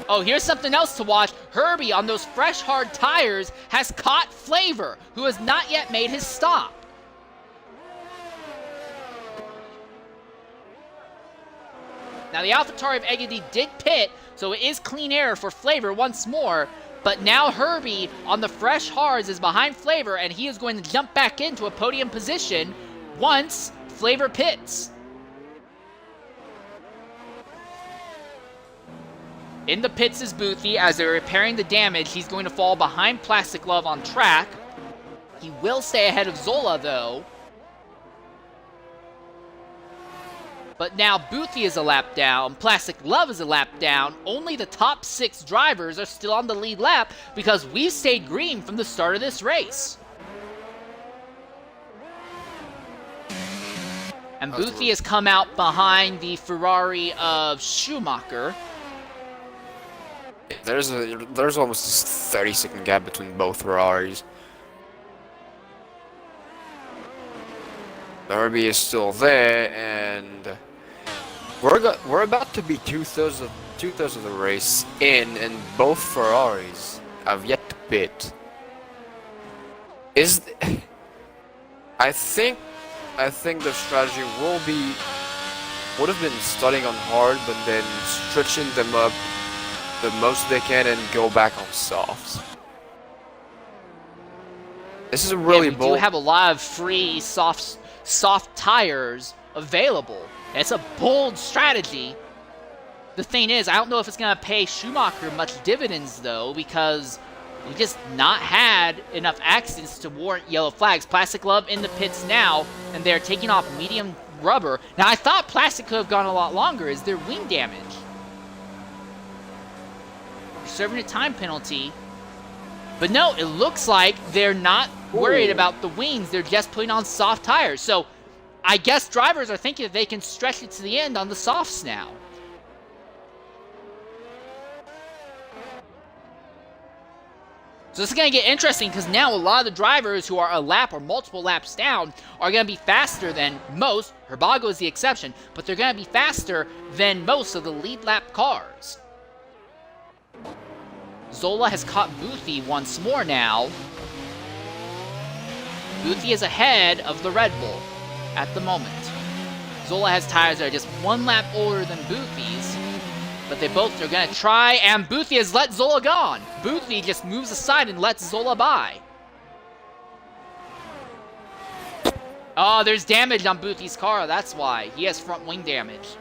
Oh, here's something else to watch. Herbie, on those fresh, hard tires, has caught Flavor, who has not yet made his stop. Now, the AlphaTauri of Eggedy did pit, so it is clean air for Flavor once more. But now Herbie, on the fresh hards, is behind Flavor, and he is going to jump back into a podium position once Flavor pits. In the pits is Boothie. As they're repairing the damage, he's going to fall behind Plastic Love on track. He will stay ahead of Zola, though. But now Boothie is a lap down, Plastic Love is a lap down. Only the top 6 drivers are still on the lead lap because we've stayed green from the start of this race. And Boothie has come out behind the Ferrari of Schumacher. There's almost a 30-second gap between both Ferraris. Herbie is still there, and we're about to be two-thirds of the race in, and both Ferraris have yet to pit. I think the strategy would have been starting on hard, but then stretching them up the most they can and go back on softs. This is a really bold. We do have a lot of free soft tires available. It's a bold strategy. The thing is, I don't know if it's going to pay Schumacher much dividends, though, because we just not had enough accidents to warrant yellow flags. Plastic Love in the pits now, and they're taking off medium rubber. Now, I thought Plastic could have gone a lot longer. Is there wing damage? Serving a time penalty. But no, it looks like they're not worried about the wings. They're just putting on soft tires. So I guess drivers are thinking that they can stretch it to the end on the softs now. So this is going to get interesting because now a lot of the drivers who are a lap or multiple laps down are going to be faster than most. Herbago is the exception, but they're going to be faster than most of the lead lap cars. Zola has caught Boothie once more now. Boothie is ahead of the Red Bull at the moment. Zola has tires that are just 1 lap older than Boothie's, but they both are going to try, and Boothie has let Zola go on. Boothie just moves aside and lets Zola by. Oh, there's damage on Boothy's car. That's why. He has front wing damage.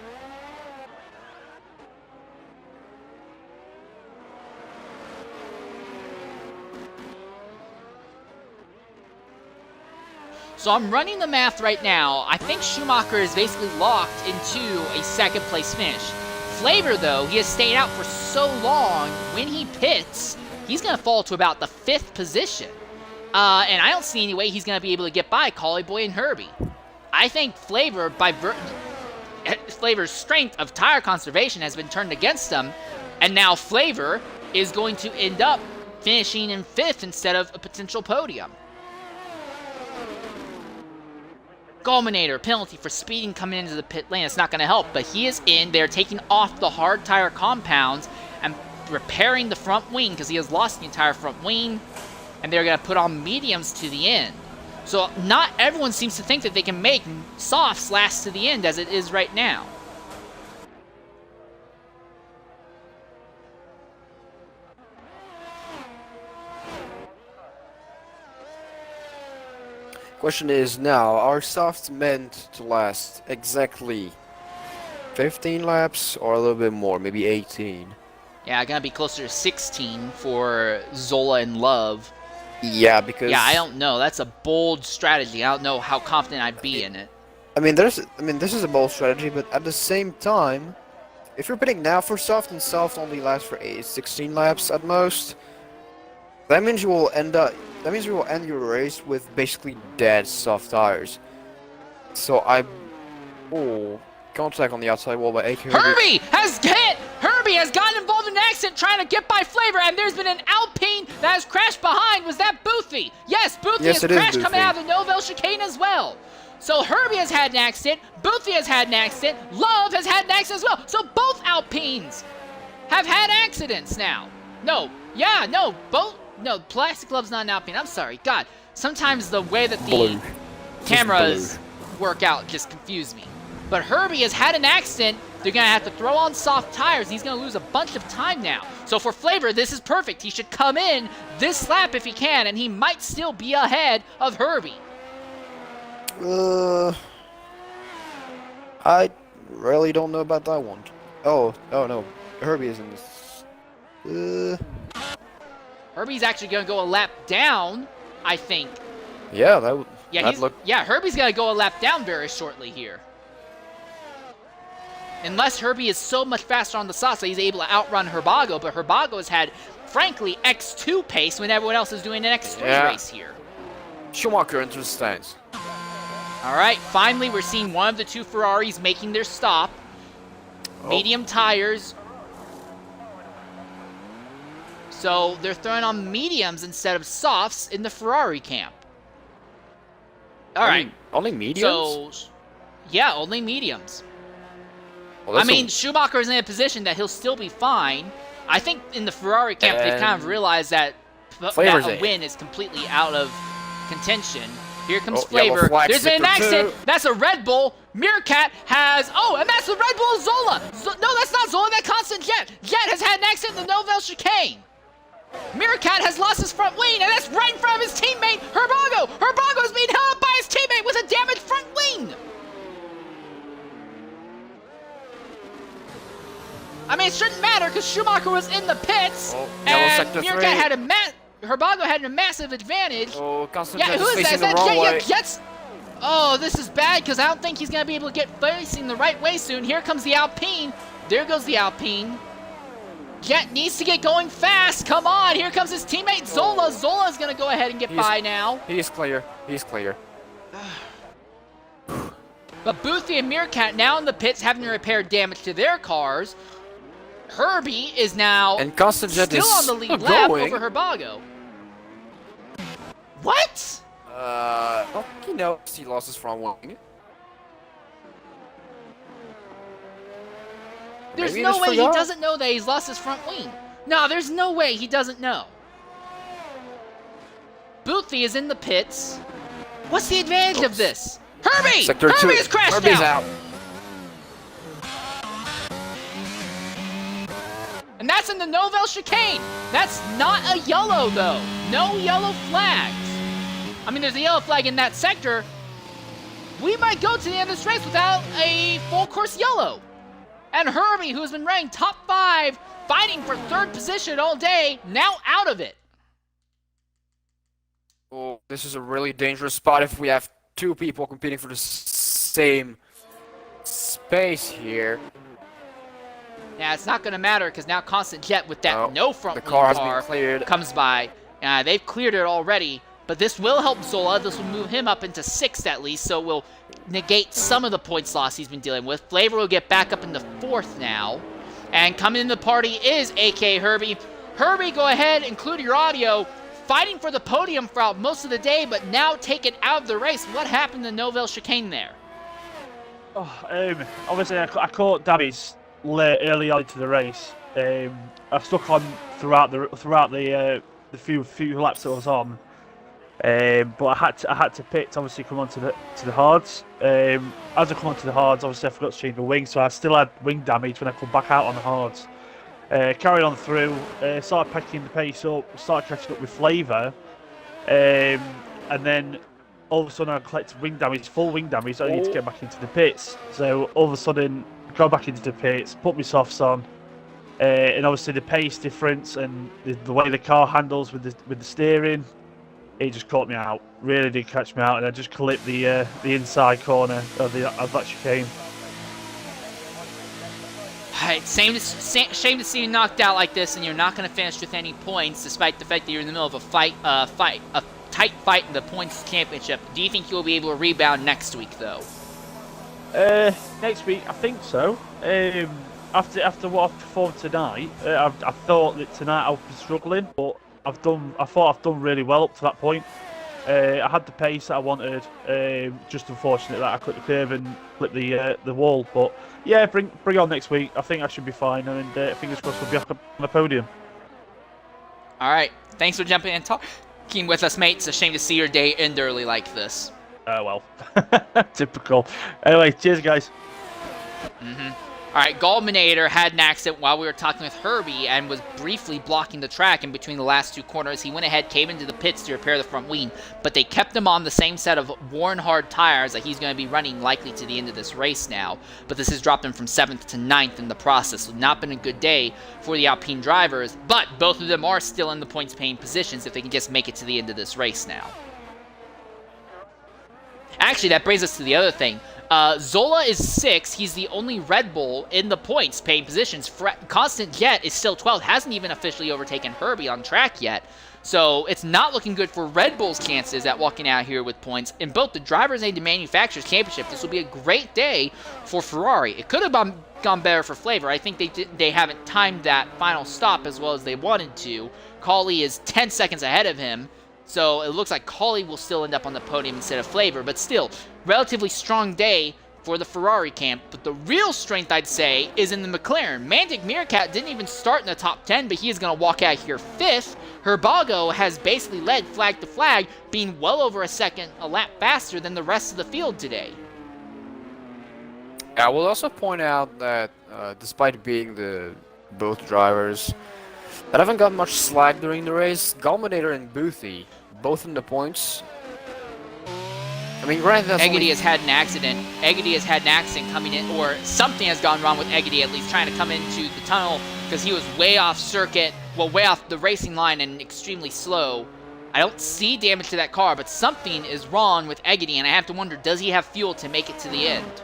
So I'm running the math right now. I think Schumacher is basically locked into a second place finish. Flavor, though, he has stayed out for so long. When he pits, he's going to fall to about the 5th position. And I don't see any way he's going to be able to get by Collie Boy and Herbie. I think Flavor, Flavor's strength of tire conservation has been turned against him, and now Flavor is going to end up finishing in 5th instead of a potential podium. Gulminator, penalty for speeding coming into the pit lane. It's not going to help, but he is in. They're taking off the hard tire compounds and repairing the front wing because he has lost the entire front wing, and they're going to put on mediums to the end. So not everyone seems to think that they can make softs last to the end as it is right now. Question is now, are softs meant to last exactly 15 laps or a little bit more, maybe 18? Yeah, gonna be closer to 16 for Zola and Love. Yeah, because Yeah, I don't know. That's a bold strategy. I don't know how confident I'd be in it. this is a bold strategy, but at the same time, if you're pitting now for soft and soft only lasts for 16 laps at most, that means you will end your race with basically dead soft tires. So contact on the outside wall by AK. Herbie has hit! Herbie has gotten involved in an accident trying to get by Flavor, and there's been an Alpine that has crashed behind. Was that Boothie? Yes, Boothie has crashed coming out of the Novell chicane as well. So Herbie has had an accident, Boothie has had an accident, Love has had an accident as well. So both Alpines have had accidents now. Plastic Love's not an Alpine. I'm sorry. God, sometimes the way that the cameras work out just confuse me. But Herbie has had an accident. They're going to have to throw on soft tires, and he's going to lose a bunch of time now. So for Flavor, this is perfect. He should come in this lap if he can, and he might still be ahead of Herbie. I really don't know about that one. Oh no. Herbie is in this. Herbie's actually going to go a lap down, I think. Yeah, that would. Herbie's going to go a lap down very shortly here. Unless Herbie is so much faster on the softs that he's able to outrun Herbago, but Herbago has had, frankly, X2 pace when everyone else is doing an X3 race here. Schumacher enters the stands. All right, finally we're seeing one of the two Ferraris making their stop. Medium tires. So they're throwing on mediums instead of softs in the Ferrari camp. All right. Only mediums? So, yeah, only mediums. Well, Schumacher's in a position that he'll still be fine. I think in the Ferrari camp they've kind of realized that a win is completely out of contention. Here comes Flavor. There's been an accident. That's a Red Bull. Meerkat has... Oh, and that's the Red Bull Zola. No, that's not Zola. That's Constant Jet. Jet has had an accident in the Novell chicane. Meerkat has lost his front wing, and that's right in front of his teammate, Herbago. Herbago is being held up by his teammate with a damaged front wing. It shouldn't matter because Schumacher was in the pits, and Meerkat had Herbago had a massive advantage. Oh, Constant Jet is facing the wrong way. Jet's... Oh, this is bad because I don't think he's going to be able to get facing the right way soon. Here comes the Alpine. There goes the Alpine. Jet needs to get going fast. Come on. Here comes his teammate, Zola. Zola's going to go ahead and get by now. He's clear. He's clear. But Boothie and Meerkat now in the pits having to repair damage to their cars. Herbie is now still on the lead lap over Herbago. What? He knows he lost his front wing. There's no way he doesn't know that he's lost his front wing. No, there's no way he doesn't know. Boothie is in the pits. What's the advantage of this? Herbie! Herbie has crashed Herbie's out. And that's in the Novell chicane. That's not a yellow, though. No yellow flags. There's a yellow flag in that sector, we might go to the end of this race without a full course yellow. And Herbie, who has been running top 5, fighting for 3rd position all day, now out of it. Oh, this is a really dangerous spot if we have 2 people competing for the same space here. Yeah, it's not going to matter because now Constant Jet with that no front the wing car has car been cleared. comes by. They've cleared it already, but this will help Zola. This will move him up into 6th at least, so it will negate some of the points loss he's been dealing with. Flavor will get back up into 4th now. And coming into the party is AK Herbie. Herbie, go ahead, include your audio. Fighting for the podium throughout most of the day, but now taken out of the race. What happened to Novell chicane there? Obviously, I caught Dabby's early on into the race. I stuck on throughout the few laps that I was on, but I had to pit to obviously come onto the hards. As I come onto the hards, obviously I forgot to change the wing, so I still had wing damage when I come back out on the hards. Carried on through, started picking the pace up, started catching up with Flavor, and then all of a sudden I collected wing damage, full wing damage. So I need to get back into the pits. So all of a sudden, go back into the pits, put my softs on, and obviously the pace difference and the way the car handles with the steering, it just caught me out. Really did catch me out, and I just clipped the inside corner of that chicane. Shame to see you knocked out like this, and you're not going to finish with any points, despite the fact that you're in the middle of a tight fight in the points championship. Do you think you'll be able to rebound next week, though? Next week, I think so. After what I've performed tonight, I thought that tonight I was struggling, but I thought I've done really well up to that point. I had the pace that I wanted. Just unfortunate that I clipped the curve and clipped the wall. But yeah, bring on next week. I think I should be fine, and fingers crossed we'll be up on the podium. All right, thanks for jumping in and talking with us, mate. It's a shame to see your day end early like this. Well, typical. Anyway, cheers, guys. All right, Gallminator had an accident while we were talking with Herbie and was briefly blocking the track in between the last 2 corners. He went ahead, came into the pits to repair the front wing, but they kept him on the same set of worn hard tires that he's going to be running likely to the end of this race now. But this has dropped him from 7th to 9th in the process. So not been a good day for the Alpine drivers, but both of them are still in the points-paying positions if they can just make it to the end of this race now. Actually, that brings us to the other thing. Zola is 6th. He's the only Red Bull in the points paying positions. Constant Jet is still 12th. Hasn't even officially overtaken Herbie on track yet. So it's not looking good for Red Bull's chances at walking out here with points. In both the Drivers' and the Manufacturers' Championship, this will be a great day for Ferrari. It could have gone better for Flavor. I think they haven't timed that final stop as well as they wanted to. Cauley is 10 seconds ahead of him. So it looks like Cauley will still end up on the podium instead of Flavor, but still, relatively strong day for the Ferrari camp. But the real strength, I'd say, is in the McLaren. Mantic Meerkat didn't even start in the top 10, but he is going to walk out here 5th. Herbago has basically led flag to flag, being well over a lap faster than the rest of the field today. I will also point out that despite being both drivers that haven't got much slack during the race, Gallminator and Boothie, both in the points. I mean, granted, that's Eggity has had an accident. Eggity has had an accident coming in, or something has gone wrong with Eggity, at least trying to come into the tunnel because he was way off circuit, well, way off the racing line and extremely slow. I don't see damage to that car, but something is wrong with Eggity, and I have to wonder, does he have fuel to make it to the end?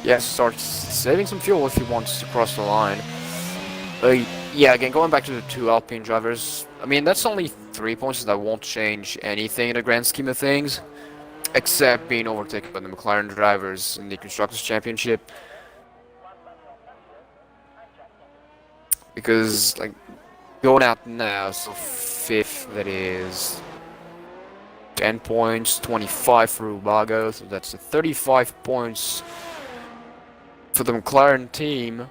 Yes, starts saving some fuel if he wants to cross the line. Yeah, again, going back to the 2 Alpine drivers, I mean, that's only 3 points that won't change anything in the grand scheme of things, except being overtaken by the McLaren drivers in the Constructors' Championship. Because, like, going out now, so 5th, that is 10 points, 25 for Ubago, so that's 35 points for the McLaren team. I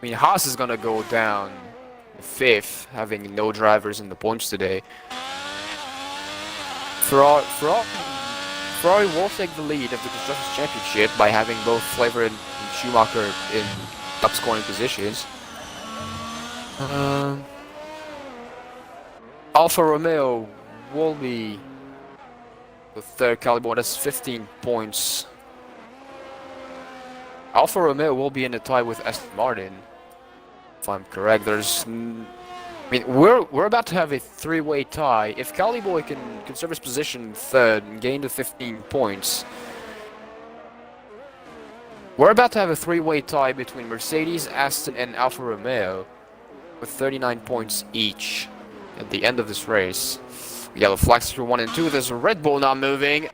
mean, Haas is gonna go down 5th, having no drivers in the points today. Ferrari will take the lead of the Constructors' Championship by having both Flavor and Schumacher in top scoring positions. Alfa Romeo will be the third Caliborn. That's 15 points. Alfa Romeo will be in a tie with Aston Martin, if I'm correct. I mean, we're about to have a three-way tie. If Caliboy can conserve his position third and gain the 15 points, we're about to have a three-way tie between Mercedes, Aston, and Alfa Romeo, with 39 points each at the end of this race. Yellow flags through 1 and 2. There's a Red Bull not moving.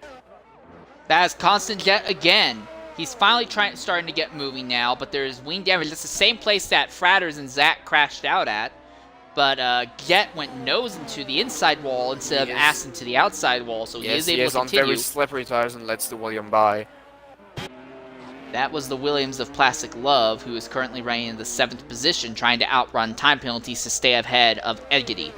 That is Constant Jet again. He's finally starting to get moving now, but there's wing damage. It's the same place that Fratters and Zach crashed out at. But Jet went nose into the inside wall instead of ass into the outside wall, so he is able to continue. On very slippery tires and lets the William by. That was the Williams of Plastic Love, who is currently running in the 7th position, trying to outrun time penalties to stay ahead of Egedy.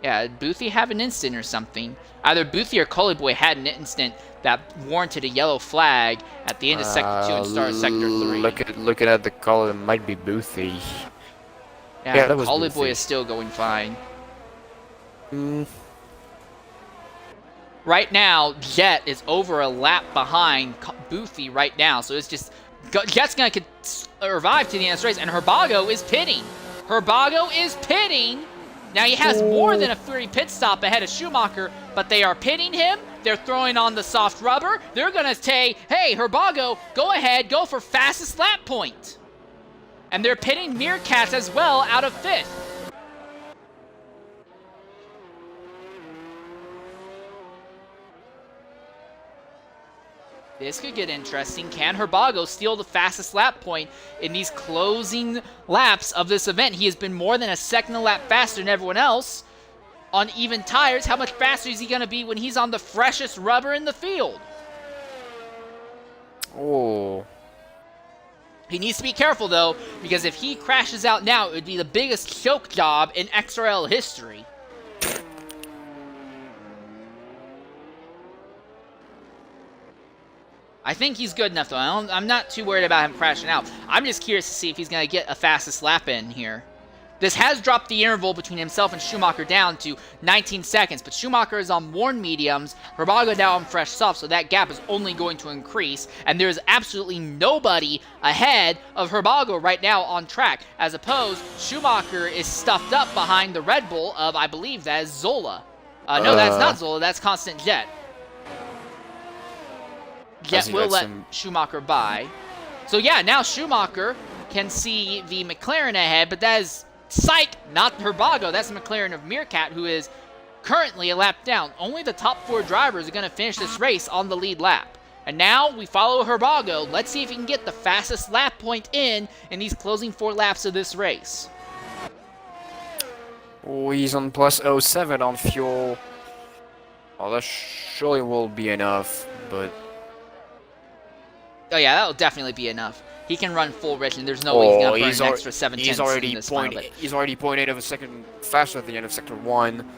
Yeah, did Boothie have an incident or something? Either Boothie or Cullyboy had an incident that warranted a yellow flag at the end of Sector 2 and start of Sector 3. Looking at the color, it might be Boothie. Yeah, that was Cullyboy is still going fine. Right now, Jet is over a lap behind Boothie right now, so it's just... Jet's going to survive to the end of this race, and Herbago is pitting. Herbago is pitting! Now, he has more than a free pit stop ahead of Schumacher, but they are pitting him. They're throwing on the soft rubber. They're going to say, hey, Herbago, go ahead, go for fastest lap point. And they're pitting Meerkat as well out of 5th. This could get interesting. Can Herbago steal the fastest lap point in these closing laps of this event? He has been more than a second a lap faster than everyone else on even tires. How much faster is he going to be when he's on the freshest rubber in the field? Oh. He needs to be careful, though, because if he crashes out now, it would be the biggest choke job in XRL history. I think he's good enough, though. I'm not too worried about him crashing out. I'm just curious to see if he's going to get a fastest lap in here. This has dropped the interval between himself and Schumacher down to 19 seconds, but Schumacher is on worn mediums, Herbago now on fresh softs, so that gap is only going to increase, and there's absolutely nobody ahead of Herbago right now on track, as opposed, Schumacher is stuffed up behind the Red Bull of, I believe, that is Zola. No, that's not Zola, that's Constant Jet. Jet will let Schumacher by. So yeah, now Schumacher can see the McLaren ahead, but that is, psych, not Herbago. That's the McLaren of Meerkat, who is currently a lap down. Only the top 4 drivers are going to finish this race on the lead lap. And now we follow Herbago. Let's see if he can get the fastest lap point in these closing 4 laps of this race. Oh, he's on plus 07 on fuel. Oh, that surely will be enough, but... Oh yeah, that'll definitely be enough. He can run full rich, and there's no way he's going to burn an extra 7 tenths in this final bit. He's already 0.8 of a second faster at the end of Sector 1.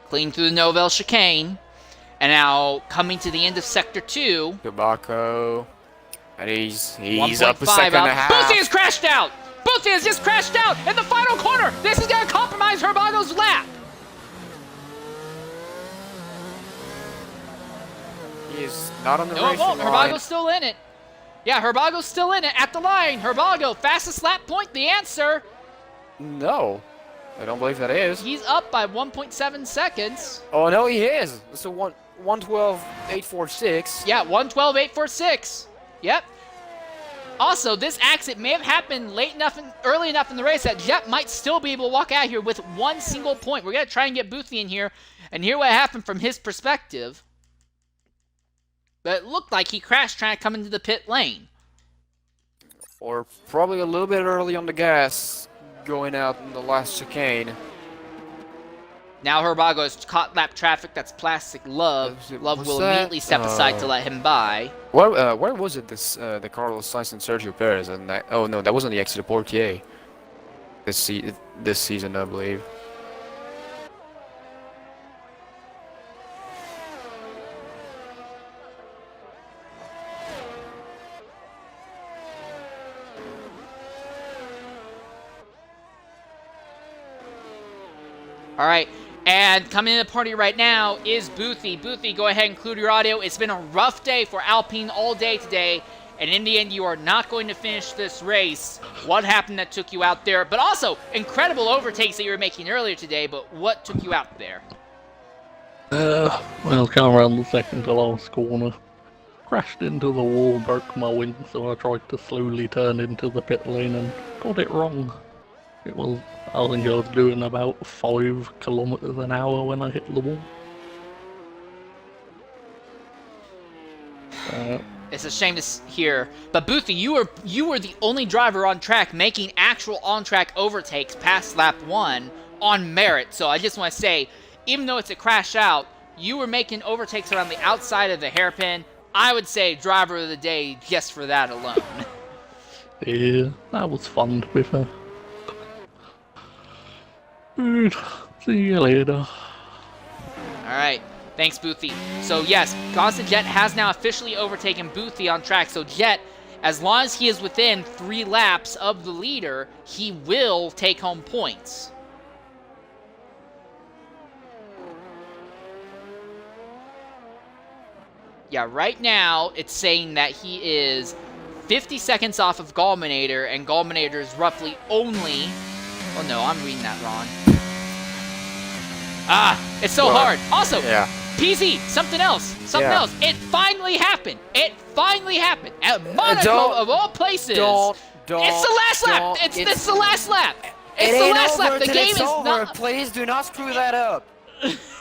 Clean through the Novell chicane. And now coming to the end of Sector 2. Tobacco. And he's up a second and a half. Boothie has crashed out! Boothie has just crashed out in the final corner! This is going to compromise Herbago's lap! He is not on the No, it racing won't. line. Herbago's still in it. Yeah, Herbago's still in it at the line. Herbago, fastest lap point, the answer. No. I don't believe that is. He's up by 1.7 seconds. Oh, no, he is. It's a 112.846. Yeah, 112.846. Yep. Also, this accident may have happened early enough in the race that Jet might still be able to walk out here with 1 single point. We're going to try and get Boothie in here and hear what happened from his perspective. But it looked like he crashed trying to come into the pit lane. Or probably a little bit early on the gas going out in the last chicane. Now Herbago has caught lap traffic. That's Plastic Love. Love Was will that, immediately step aside to let him by. Where was it? The Carlos Sainz and Sergio Perez, and oh no, that was on the exit of Portier. This season, I believe. All right, and coming in the party right now is Boothie. Boothie, go ahead and include your audio. It's been a rough day for Alpine all day today, and in the end, you are not going to finish this race. What happened that took you out there? But also, incredible overtakes that you were making earlier today, but what took you out there? Well, came around the second to last corner. Crashed into the wall, broke my wind, so I tried to slowly turn into the pit lane and got it wrong. I think I was doing about 5 kilometers an hour when I hit the wall. It's a shame to hear, but Boothie, you were the only driver on track making actual on-track overtakes past lap 1 on merit. So I just want to say, even though it's a crash out, you were making overtakes around the outside of the hairpin. I would say driver of the day just for that alone. Yeah, that was fun to be fair. Good. See you later. All right. Thanks, Boothie. So, yes, Constant Jet has now officially overtaken Boothie on track. So, Jet, as long as he is within 3 laps of the leader, he will take home points. Yeah, right now, it's saying that he is 50 seconds off of Gallminator, and Gallminator is roughly only... Oh, no, I'm reading that wrong. It's so hard. Also, Yeah. PZ, something else. It finally happened. At Monaco, of all places. Don't. It's the last lap. It's the last lap. It's the last lap. The game is not... Please do not screw that up.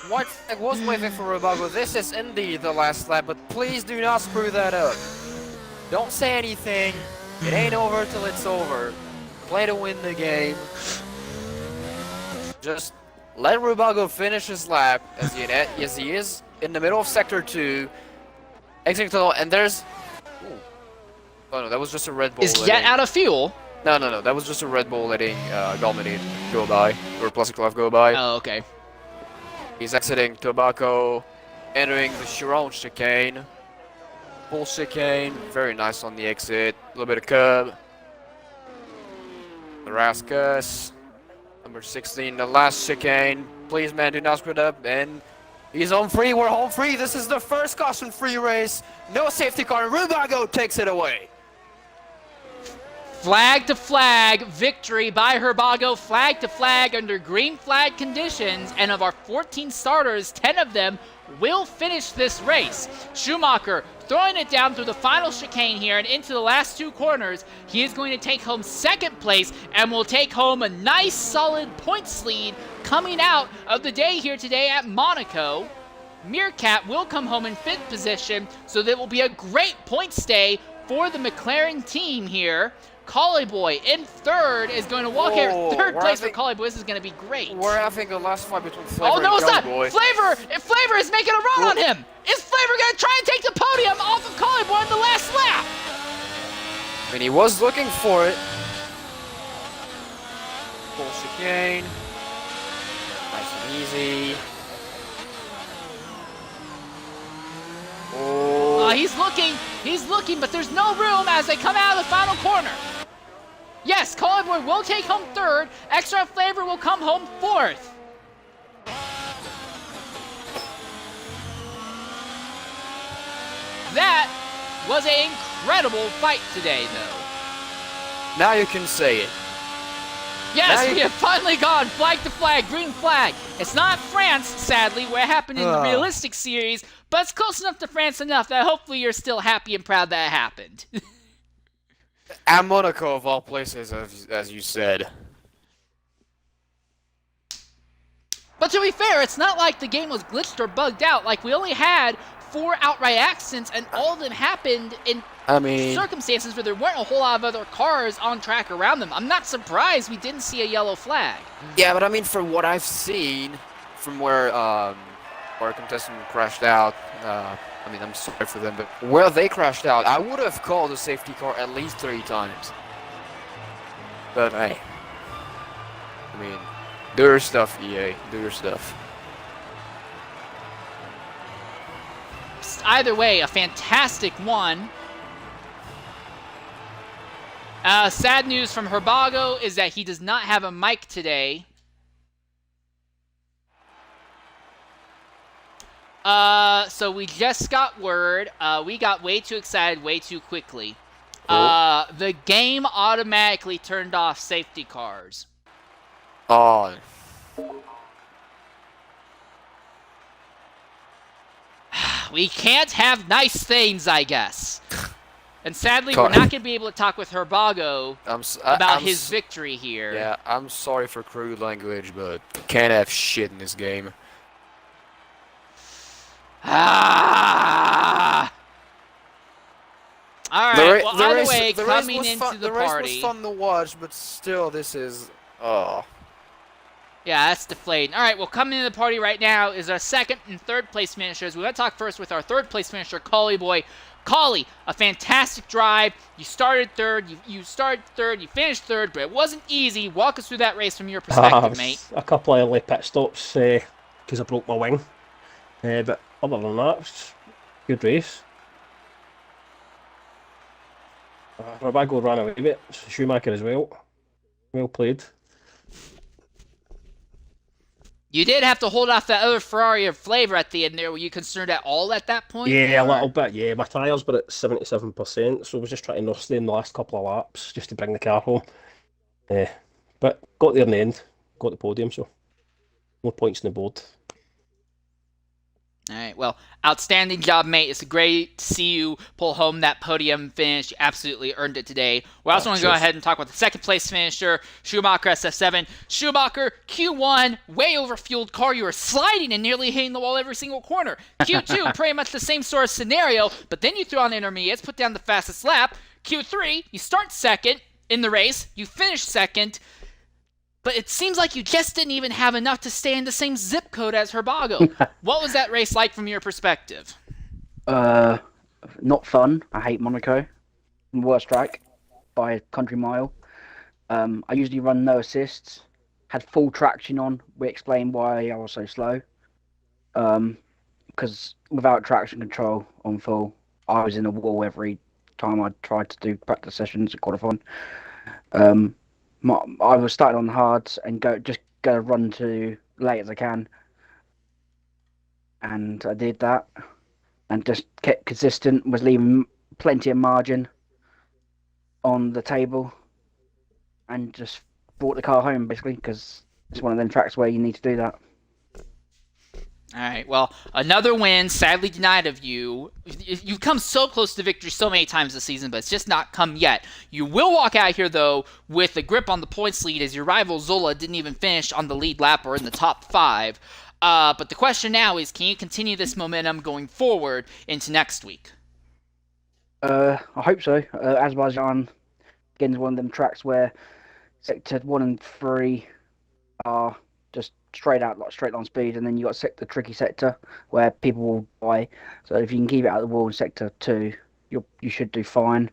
What I was waiting for Rubago. This is indeed the last lap, but please do not screw that up. Don't say anything. It ain't over till it's over. Play to win the game. Just let Rubago finish his lap as he is in the middle of Sector 2. Exiting tunnel, and there's... Ooh. Oh no, that was just a Red Bull. Is Jet out of fuel? No, that was just a Red Bull letting Galminate go by, or Plastic Love go by. Oh, okay. He's exiting Tobacco, entering the Chiron chicane. Full chicane, very nice on the exit. A little bit of curb. Rascus, number 16, the last chicane. Please, man, do not screw it up. And he's home free. We're home free. This is the first caution-free race. No safety car. Rubago takes it away. Flag to flag victory by Herbago. Flag to flag under green flag conditions. And of our 14 starters, 10 of them will finish this race. Schumacher throwing it down through the final chicane here and into the last 2 corners. He is going to take home 2nd place and will take home a nice solid points lead coming out of the day here today at Monaco. Meerkat will come home in 5th position, so that will be a great point stay for the McLaren team here. Collie Boy in 3rd is going to walk here. 3rd place for Collie Boy. This is going to be great. We're having a last fight between Flavor Oh, no, and it's not. Collie Boy. Flavor is making a run on him. Is Flavor going to try and take the podium off of Collie Boy in the last lap? I mean, he was looking for it. Full chicane. Nice and easy. Oh. He's looking, but there's no room as they come out of the final corner. Yes, Collie Boy will take home 3rd. Extra Flavor will come home 4th. That was an incredible fight today, though. Now you can say it. Yes, we have finally gone flag to flag, green flag. It's not France, sadly, where it happened in the realistic series, but it's close enough to France enough that hopefully you're still happy and proud that it happened. At Monaco, of all places, as you said. But to be fair, it's not like the game was glitched or bugged out. Like, we only had 4 outright accidents, and all of them happened in circumstances where there weren't a whole lot of other cars on track around them. I'm not surprised we didn't see a yellow flag. Yeah, but I mean, from what I've seen, from where our contestant crashed out. I mean, I'm sorry for them, but where they crashed out, I would have called a safety car at least 3 times. But hey, I mean, do your stuff, EA. Do your stuff. Either way, a fantastic one. Sad news from Herbago is that he does not have a mic today. So we just got word. We got way too excited way too quickly. Cool. The game automatically turned off safety cars. Oh, We can't have nice things, I guess. And sadly, we're not going to be able to talk with Herbago about his victory here. Yeah, I'm sorry for crude language, but can't have shit in this game. Ah! Alright, well, either way, coming into the race party... was fun to watch, but still, this is... Oh. Yeah, that's deflating. Alright, well, coming into the party right now is our second and third place finishers. We're going to talk first with our third place finisher, Collie Boy. Collie, a fantastic drive. You started third, you finished third, but it wasn't easy. Walk us through that race from your perspective, mate. A couple of early pit stops because I broke my wing. But other than that, it's a good race. Robago ran away with it. Schumacher as well. Well played. You did have to hold off that other Ferrari of flavor at the end there. Were you concerned at all at that point? Yeah, a little bit. Yeah, my tyres were at 77%, so I was just trying to nurse them the last couple of laps just to bring the car home. But got there in the end. Got the podium, so more points on the board. All right, well, outstanding job, mate. It's great to see you pull home that podium finish. You absolutely earned it today. We also want to go ahead and talk about the second place finisher, Schumacher SF7. Schumacher, Q1, way overfueled car. You were sliding and nearly hitting the wall every single corner. Q2, pretty much the same sort of scenario, but then you threw on the intermediates, put down the fastest lap. Q3, you start second in the race, you finish second. But it seems like you just didn't even have enough to stay in the same zip code as Herbago. What was that race like from your perspective? Not fun. I hate Monaco. Worst track by a country mile. I usually run no assists. Had full traction on. We explained why I was so slow. Because without traction control on full, I was in a wall every time I tried to do practice sessions at qualifying. I was starting on the hards and go run to late as I can, and I did that, and just kept consistent. Was leaving plenty of margin on the table, and just brought the car home basically because it's one of them tracks where you need to do that. All right, well, another win, sadly denied of you. You've come so close to victory so many times this season, but it's just not come yet. You will walk out here, though, with a grip on the points lead as your rival Zola didn't even finish on the lead lap or in the top 5. But the question now is, can you continue this momentum going forward into next week? I hope so. Azerbaijan, again, is one of them tracks where sector 1 and 3 are just straight line speed, and then you got the tricky sector where people will buy. So if you can keep it out of the wall in sector 2, you should do fine.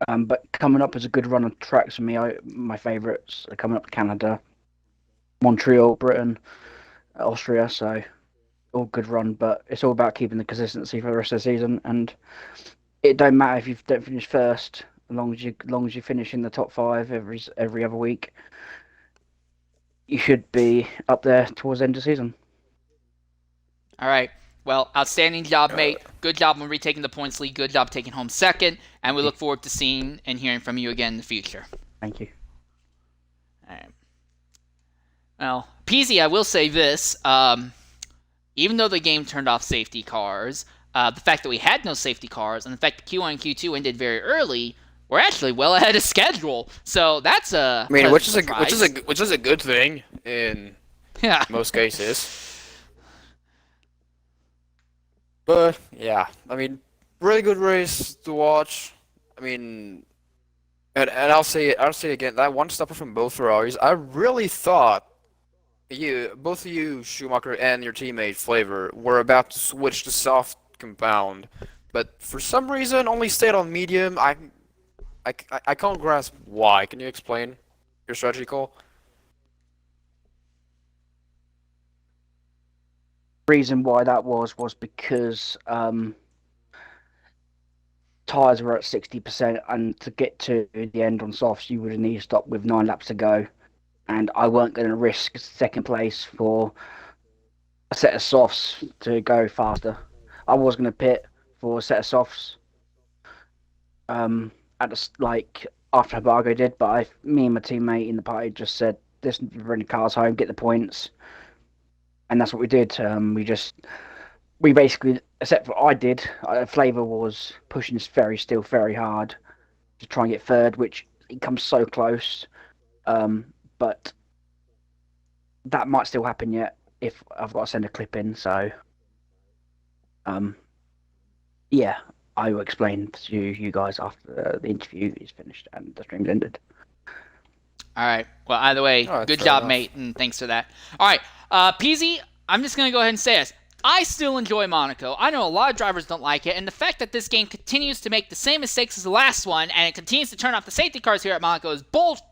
But coming up is a good run of tracks for me. My favourites are coming up to Canada, Montreal, Britain, Austria. So all good run, but it's all about keeping the consistency for the rest of the season. And it don't matter if you don't finish first, as long as you finish in the top 5 every other week. You should be up there towards the end of the season. All right. Well, outstanding job, mate. Good job on retaking the points lead. Good job taking home second. And we look forward to seeing and hearing from you again in the future. Thank you. All right. Well, Peasy, I will say this. Even though the game turned off safety cars, the fact that we had no safety cars, and the fact that Q1 and Q2 ended very early, we're actually well ahead of schedule. So that's a which is a good thing in most cases. But yeah, I mean, really good race to watch. I mean, and I'll say it again, that one stopper from both Ferraris, I really thought both of you, Schumacher and your teammate Flavor, were about to switch to soft compound, but for some reason only stayed on medium. I can't grasp why. Can you explain your strategy call? Reason why that was because tyres were at 60%, and to get to the end on softs, you would have needed to stop with 9 laps to go. And I weren't going to risk second place for a set of softs to go faster. I was going to pit for a set of softs at the, like after Embargo did, but me and my teammate in the party just said, "Listen, bring the cars home, get the points," and that's what we did. We basically, except for I did, Flavor was pushing still very hard to try and get third, which he comes so close. But that might still happen yet if I've got to send a clip in. So, yeah, I will explain to you guys after the interview is finished and the stream's ended. All right. Well, either way, good job, mate, and thanks for that. All right, PZ, I'm just going to go ahead and say this. I still enjoy Monaco. I know a lot of drivers don't like it, and the fact that this game continues to make the same mistakes as the last one, and it continues to turn off the safety cars here at Monaco is bullshit.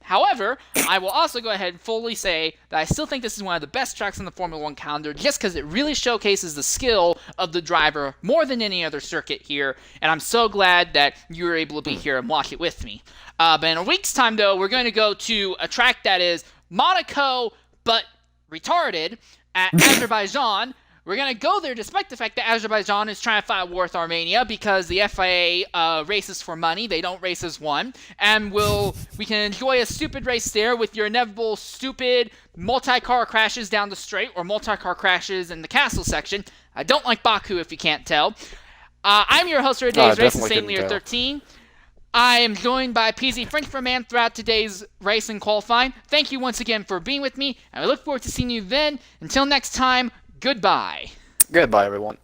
However, I will also go ahead and fully say that I still think this is one of the best tracks on the Formula 1 calendar just because it really showcases the skill of the driver more than any other circuit here, and I'm so glad that you were able to be here and watch it with me. But in a week's time, though, we're going to go to a track that is Monaco, but retarded, at Azerbaijan. We're going to go there despite the fact that Azerbaijan is trying to fight a war with Armenia because the FIA races for money. They don't race as one. And we can enjoy a stupid race there with your inevitable stupid multi-car crashes down the straight or multi-car crashes in the castle section. I don't like Baku, if you can't tell. I'm your host for today's race, Insane Lear 13. I am joined by PZ Frenchman throughout today's race and qualifying. Thank you once again for being with me, and I look forward to seeing you then. Until next time, goodbye. Goodbye, everyone.